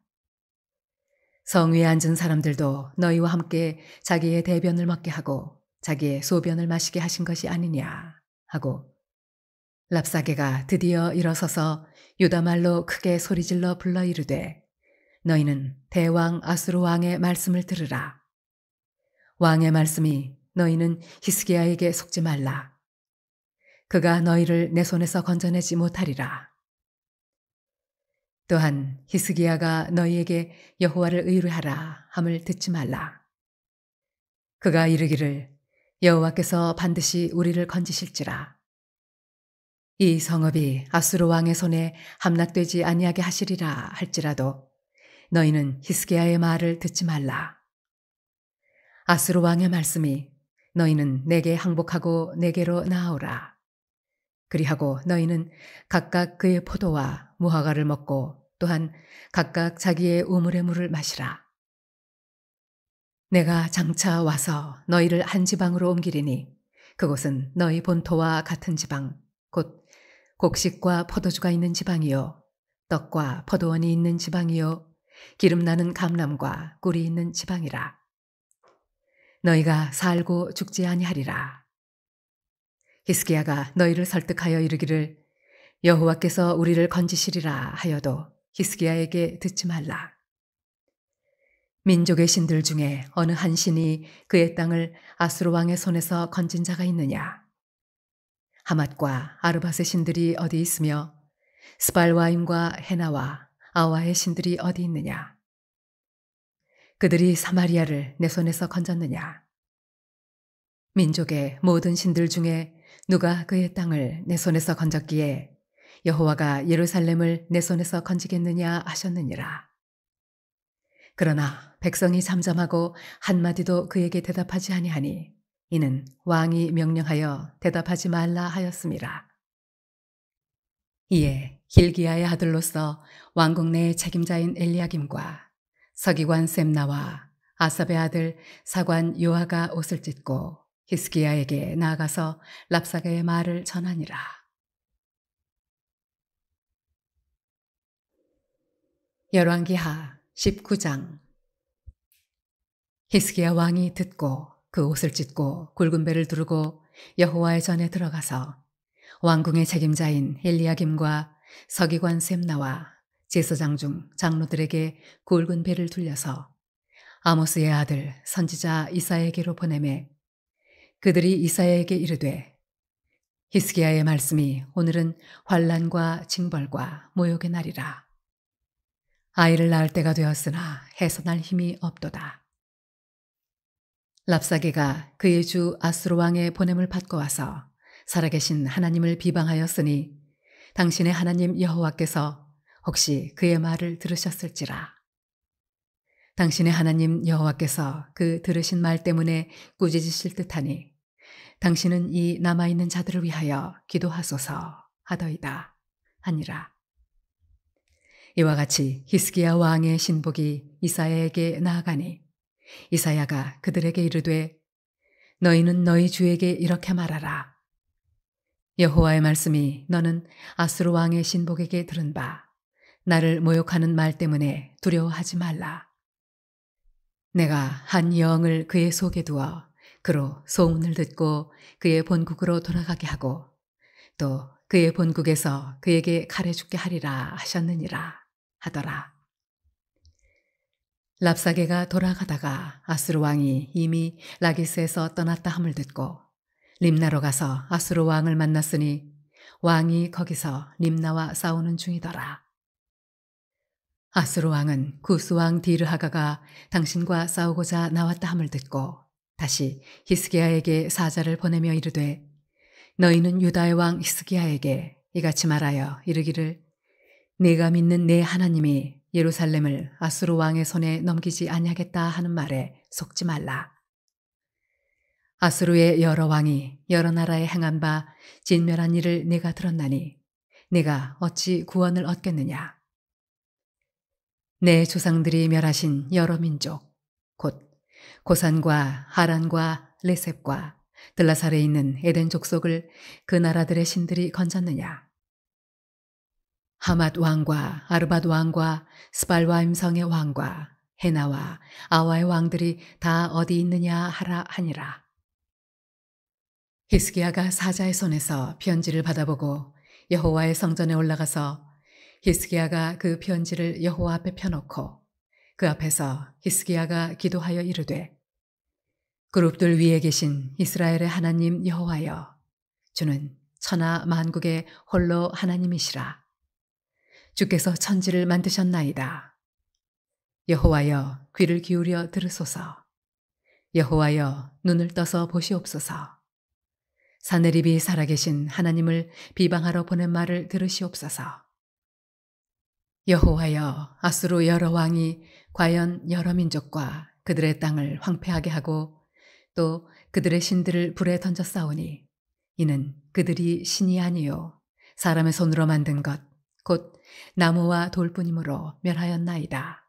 성 위에 앉은 사람들도 너희와 함께 자기의 대변을 먹게 하고 자기의 소변을 마시게 하신 것이 아니냐 하고 랍사게가 드디어 일어서서 유다 말로 크게 소리질러 불러 이르되 너희는 대왕 아수르 왕의 말씀을 들으라. 왕의 말씀이 너희는 히스기야에게 속지 말라. 그가 너희를 내 손에서 건져내지 못하리라. 또한 히스기야가 너희에게 여호와를 의뢰하라 함을 듣지 말라. 그가 이르기를 여호와께서 반드시 우리를 건지실지라. 이 성읍이 아수르 왕의 손에 함락되지 아니하게 하시리라 할지라도 너희는 히스기야의 말을 듣지 말라. 아수르 왕의 말씀이 너희는 내게 항복하고 내게로 나아오라. 그리하고 너희는 각각 그의 포도와 무화과를 먹고 또한 각각 자기의 우물의 물을 마시라. 내가 장차 와서 너희를 한 지방으로 옮기리니 그곳은 너희 본토와 같은 지방 곧 곡식과 포도주가 있는 지방이요 떡과 포도원이 있는 지방이요 기름나는 감람과 꿀이 있는 지방이라. 너희가 살고 죽지 아니하리라. 히스기야가 너희를 설득하여 이르기를 여호와께서 우리를 건지시리라 하여도 히스기야에게 듣지 말라. 민족의 신들 중에 어느 한 신이 그의 땅을 아수르 왕의 손에서 건진 자가 있느냐? 하맛과 아르밧의 신들이 어디 있으며 스발와임과 헤나와 아와의 신들이 어디 있느냐? 그들이 사마리아를 내 손에서 건졌느냐? 민족의 모든 신들 중에 누가 그의 땅을 내 손에서 건졌기에 여호와가 예루살렘을 내 손에서 건지겠느냐 하셨느니라. 그러나 백성이 잠잠하고 한마디도 그에게 대답하지 아니하니 이는 왕이 명령하여 대답하지 말라 하였음이라. 이에 hil기야의 아들로서 왕궁 내의 책임자인 엘리야김과 서기관 셈나와 아삽의 아들 사관 요아가 옷을 찢고 히스기야에게 나아가서 랍사게의 말을 전하니라. 열왕기하 19장. 히스기야 왕이 듣고 그 옷을 찢고 굵은 배를 두르고 여호와의 전에 들어가서 왕궁의 책임자인 엘리야김과 서기관 셈나와 제사장 중 장로들에게 굵은 배를 둘려서 아모스의 아들 선지자 이사야에게로 보내매 그들이 이사야에게 이르되 히스기야의 말씀이 오늘은 환난과 징벌과 모욕의 날이라. 아이를 낳을 때가 되었으나 해서날 힘이 없도다. 랍사게가 그의 주 아수르 왕의 보냄을 받고 와서 살아계신 하나님을 비방하였으니 당신의 하나님 여호와께서 혹시 그의 말을 들으셨을지라. 당신의 하나님 여호와께서 그 들으신 말 때문에 꾸짖으실 듯하니 당신은 이 남아있는 자들을 위하여 기도하소서 하더이다 하니라. 이와 같이 히스기야 왕의 신복이 이사야에게 나아가니 이사야가 그들에게 이르되 너희는 너희 주에게 이렇게 말하라. 여호와의 말씀이 너는 아수르 왕의 신복에게 들은 바 나를 모욕하는 말 때문에 두려워하지 말라. 내가 한 영을 그의 속에 두어 그로 소문을 듣고 그의 본국으로 돌아가게 하고 또 그의 본국에서 그에게 칼에 죽게 하리라 하셨느니라 하더라. 랍사게가 돌아가다가 아수르 왕이 이미 라기스에서 떠났다 함을 듣고 림나로 가서 아수르 왕을 만났으니 왕이 거기서 림나와 싸우는 중이더라. 아수르 왕은 구스 왕 디르하가가 당신과 싸우고자 나왔다 함을 듣고 다시 히스기야에게 사자를 보내며 이르되 너희는 유다의 왕 히스기야에게 이같이 말하여 이르기를 네가 믿는 내 하나님이 예루살렘을 아수르 왕의 손에 넘기지 아니하겠다 하는 말에 속지 말라. 아수르의 여러 왕이 여러 나라에 행한 바 진멸한 일을 네가 들었나니 네가 어찌 구원을 얻겠느냐. 내 조상들이 멸하신 여러 민족 곧 고산과 하란과 레셉과 들라살에 있는 에덴 족속을 그 나라들의 신들이 건졌느냐. 하맛 왕과 아르밧 왕과 스발와임 성의 왕과 헤나와 아와의 왕들이 다 어디 있느냐 하라 하니라. 히스기야가 사자의 손에서 편지를 받아보고 여호와의 성전에 올라가서 히스기야가 그 편지를 여호와 앞에 펴놓고 그 앞에서 히스기야가 기도하여 이르되 그룹들 위에 계신 이스라엘의 하나님 여호와여 주는 천하 만국의 홀로 하나님이시라. 주께서 천지를 만드셨나이다. 여호와여 귀를 기울여 들으소서. 여호와여 눈을 떠서 보시옵소서. 사내립이 살아계신 하나님을 비방하러 보낸 말을 들으시옵소서. 여호와여 아수르 여러 왕이 과연 여러 민족과 그들의 땅을 황폐하게 하고 또 그들의 신들을 불에 던져 싸우니 이는 그들이 신이 아니요 사람의 손으로 만든 것 곧 나무와 돌뿐이므로 멸하였나이다.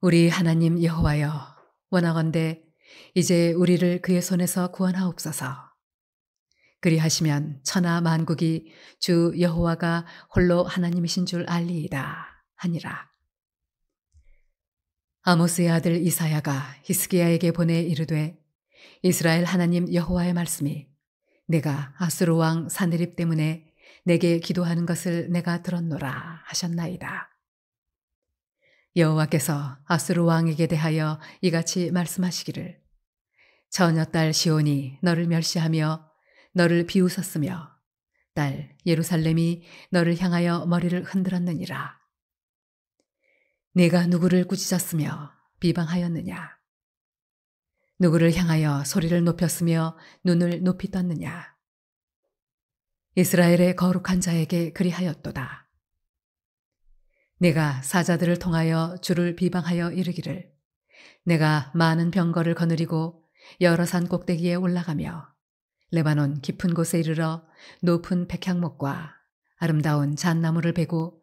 우리 하나님 여호와여 원하건대 이제 우리를 그의 손에서 구원하옵소서. 그리하시면 천하 만국이 주 여호와가 홀로 하나님이신 줄 알리이다 하니라. 아모스의 아들 이사야가 히스기야에게 보내 이르되 이스라엘 하나님 여호와의 말씀이 내가 아수르 왕 사느립 때문에 내게 기도하는 것을 내가 들었노라 하셨나이다. 여호와께서 아수르 왕에게 대하여 이같이 말씀하시기를 처녀 딸 시온이 너를 멸시하며 너를 비웃었으며 딸 예루살렘이 너를 향하여 머리를 흔들었느니라. 네가 누구를 꾸짖었으며 비방하였느냐. 누구를 향하여 소리를 높였으며 눈을 높이 떴느냐? 이스라엘의 거룩한 자에게 그리하였도다. 내가 사자들을 통하여 주를 비방하여 이르기를 내가 많은 병거를 거느리고 여러 산 꼭대기에 올라가며 레바논 깊은 곳에 이르러 높은 백향목과 아름다운 잣나무를 베고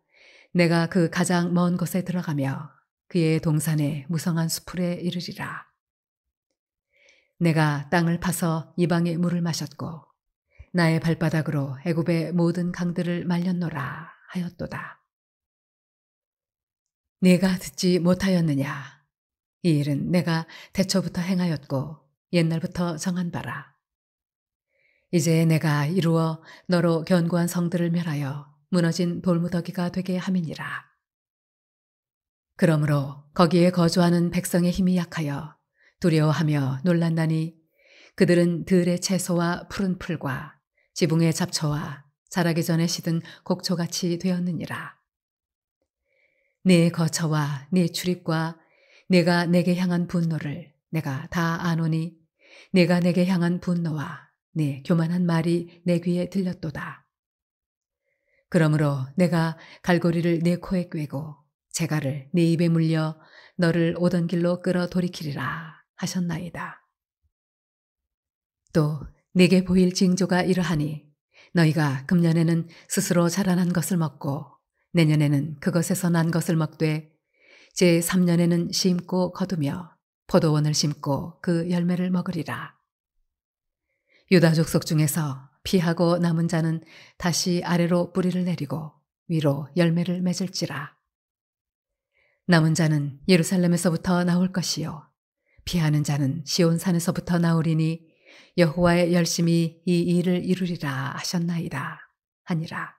내가 그 가장 먼 곳에 들어가며 그의 동산에 무성한 수풀에 이르리라. 내가 땅을 파서 이방의 물을 마셨고 나의 발바닥으로 애굽의 모든 강들을 말렸노라 하였도다. 네가 듣지 못하였느냐? 이 일은 내가 태초부터 행하였고 옛날부터 정한 바라. 이제 내가 이루어 너로 견고한 성들을 멸하여 무너진 돌무더기가 되게 함이니라. 그러므로 거기에 거주하는 백성의 힘이 약하여 두려워하며 놀란다니 그들은 들의 채소와 푸른 풀과 지붕의 잡초와 자라기 전에 시든 곡초같이 되었느니라. 네 거처와 네 출입과 내가 내게 향한 분노를 내가 다 아노니 내가 내게 향한 분노와 네 교만한 말이 내 귀에 들렸도다. 그러므로 내가 갈고리를 네 코에 꿰고 재갈을 네 입에 물려 너를 오던 길로 끌어 돌이키리라 하셨나이다. 또 네게 보일 징조가 이러하니 너희가 금년에는 스스로 자라난 것을 먹고 내년에는 그것에서 난 것을 먹되 제3년에는 심고 거두며 포도원을 심고 그 열매를 먹으리라. 유다 족속 중에서 피하고 남은 자는 다시 아래로 뿌리를 내리고 위로 열매를 맺을지라. 남은 자는 예루살렘에서부터 나올 것이요 피하는 자는 시온산에서부터 나오리니 여호와의 열심히 이 일을 이루리라 하셨나이다 하니라.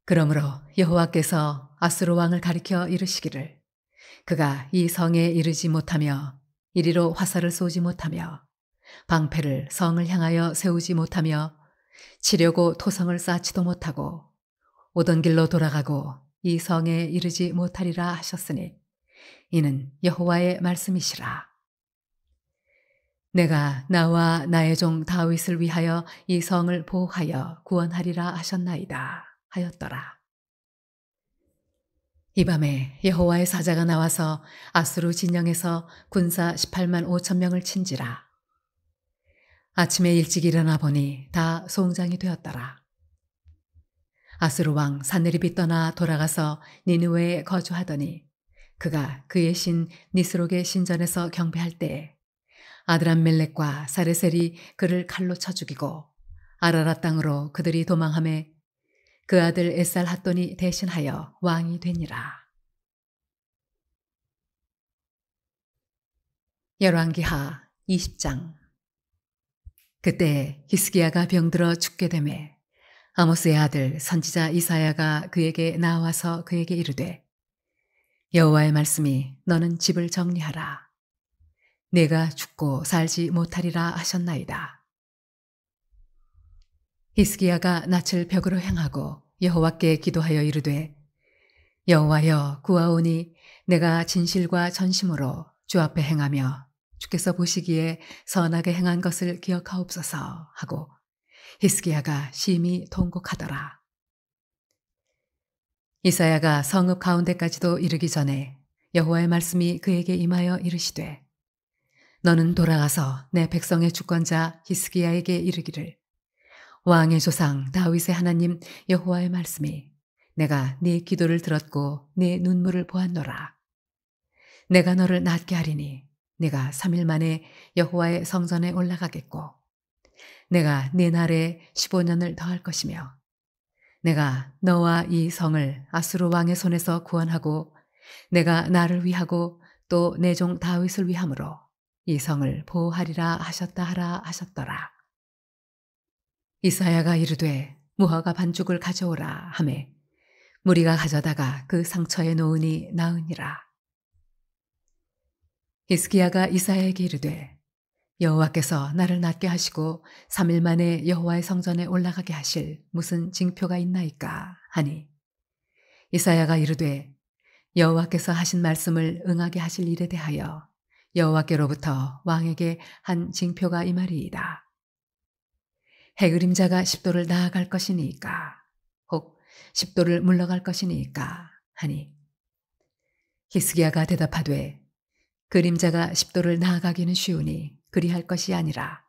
그러므로 여호와께서 아수르 왕을 가리켜 이르시기를 그가 이 성에 이르지 못하며 이리로 화살을 쏘지 못하며 방패를 성을 향하여 세우지 못하며 치려고 토성을 쌓지도 못하고 오던 길로 돌아가고 이 성에 이르지 못하리라 하셨으니 이는 여호와의 말씀이시라. 내가 나와 나의 종 다윗을 위하여 이 성을 보호하여 구원하리라 하셨나이다 하였더라. 이 밤에 여호와의 사자가 나와서 아수르 진영에서 군사 18만 5천 명을 친지라. 아침에 일찍 일어나 보니 다 송장이 되었더라. 아수르 왕 산헤립이 떠나 돌아가서 니느웨에 거주하더니 그가 그의 신 니스록의 신전에서 경배할 때에 아드람멜렉과 사레셀이 그를 칼로 쳐 죽이고 아라라 땅으로 그들이 도망하매 그 아들 에살핫돈이 대신하여 왕이 되니라. 열왕기하 20장. 그때 히스기야가 병들어 죽게 되매 아모스의 아들 선지자 이사야가 그에게 나와서 그에게 이르되 여호와의 말씀이 너는 집을 정리하라. 내가 죽고 살지 못하리라 하셨나이다. 히스기야가 낯을 벽으로 향하고 여호와께 기도하여 이르되 여호와여 구하오니 내가 진실과 전심으로 주 앞에 행하며 주께서 보시기에 선하게 행한 것을 기억하옵소서 하고 히스기야가 심히 통곡하더라. 이사야가 성읍 가운데까지도 이르기 전에 여호와의 말씀이 그에게 임하여 이르시되 너는 돌아가서 내 백성의 주권자 히스기야에게 이르기를 왕의 조상 다윗의 하나님 여호와의 말씀이 내가 네 기도를 들었고 네 눈물을 보았노라. 내가 너를 낫게 하리니 내가 3일 만에 여호와의 성전에 올라가겠고 내가 네 날에 15년을 더할 것이며 내가 너와 이 성을 아수르 왕의 손에서 구원하고 내가 나를 위하고 또 내 종 다윗을 위함으로 이 성을 보호하리라 하셨다 하라 하셨더라. 이사야가 이르되 무화과 반죽을 가져오라 하매 무리가 가져다가 그 상처에 놓으니 나으니라. 히스기야가 이사야에게 이르되 여호와께서 나를 낫게 하시고 3일 만에 여호와의 성전에 올라가게 하실 무슨 징표가 있나이까 하니 이사야가 이르되 여호와께서 하신 말씀을 응하게 하실 일에 대하여 여호와께로부터 왕에게 한 징표가 이말이이다. 해그림자가 10도를 나아갈 것이니까 혹 10도를 물러갈 것이니까 하니 히스기야가 대답하되 그림자가 10도를 나아가기는 쉬우니 그리할 것이 아니라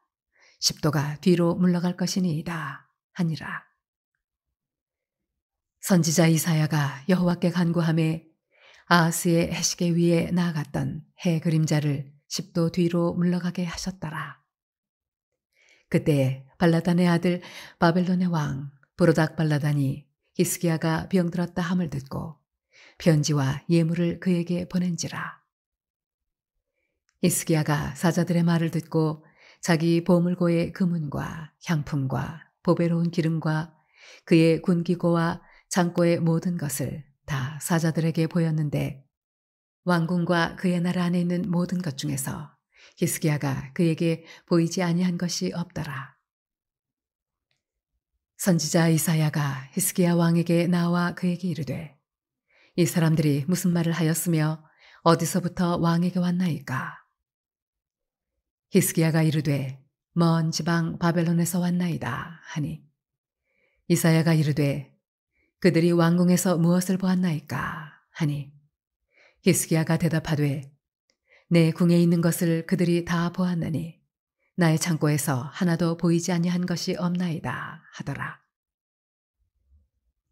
10도가 뒤로 물러갈 것이니이다 하니라. 선지자 이사야가 여호와께 간구하매 아하스의 해시계 위에 나아갔던 해 그림자를 10도 뒤로 물러가게 하셨더라. 그때 발라단의 아들 바벨론의 왕 브로닥 발라단이 히스기야가 병들었다 함을 듣고 편지와 예물을 그에게 보낸지라. 히스기야가 사자들의 말을 듣고 자기 보물고의 금은과 향품과 보배로운 기름과 그의 군기고와 창고의 모든 것을 다 사자들에게 보였는데 왕궁과 그의 나라 안에 있는 모든 것 중에서 히스기야가 그에게 보이지 아니한 것이 없더라. 선지자 이사야가 히스기야 왕에게 나와 그에게 이르되 이 사람들이 무슨 말을 하였으며 어디서부터 왕에게 왔나이까? 히스기야가 이르되 먼 지방 바벨론에서 왔나이다 하니 이사야가 이르되 그들이 왕궁에서 무엇을 보았나이까 하니 히스기야가 대답하되 내 궁에 있는 것을 그들이 다 보았느니 나의 창고에서 하나도 보이지 아니한 것이 없나이다 하더라.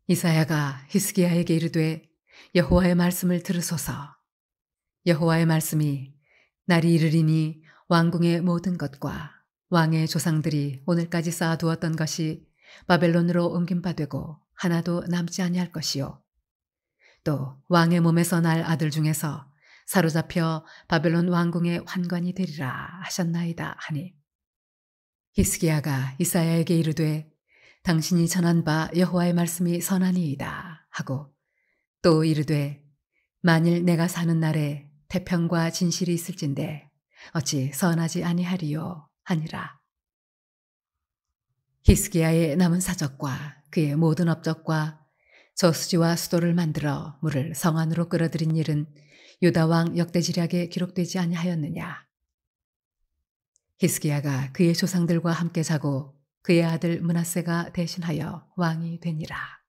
이사야가 히스기야에게 이르되 여호와의 말씀을 들으소서. 여호와의 말씀이 날이 이르리니 왕궁의 모든 것과 왕의 조상들이 오늘까지 쌓아두었던 것이 바벨론으로 옮김바되고 하나도 남지 아니할 것이요. 또 왕의 몸에서 날 아들 중에서 사로잡혀 바벨론 왕궁의 환관이 되리라 하셨나이다 하니 히스기야가 이사야에게 이르되 당신이 전한 바 여호와의 말씀이 선하니이다 하고 또 이르되 만일 내가 사는 날에 태평과 진실이 있을진데 어찌 선하지 아니하리요 하니라. 히스기야의 남은 사적과 그의 모든 업적과 저수지와 수도를 만들어 물을 성 안으로 끌어들인 일은 유다 왕 역대지략에 기록되지 아니하였느냐. 히스기야가 그의 조상들과 함께 자고 그의 아들 므낫세가 대신하여 왕이 되니라.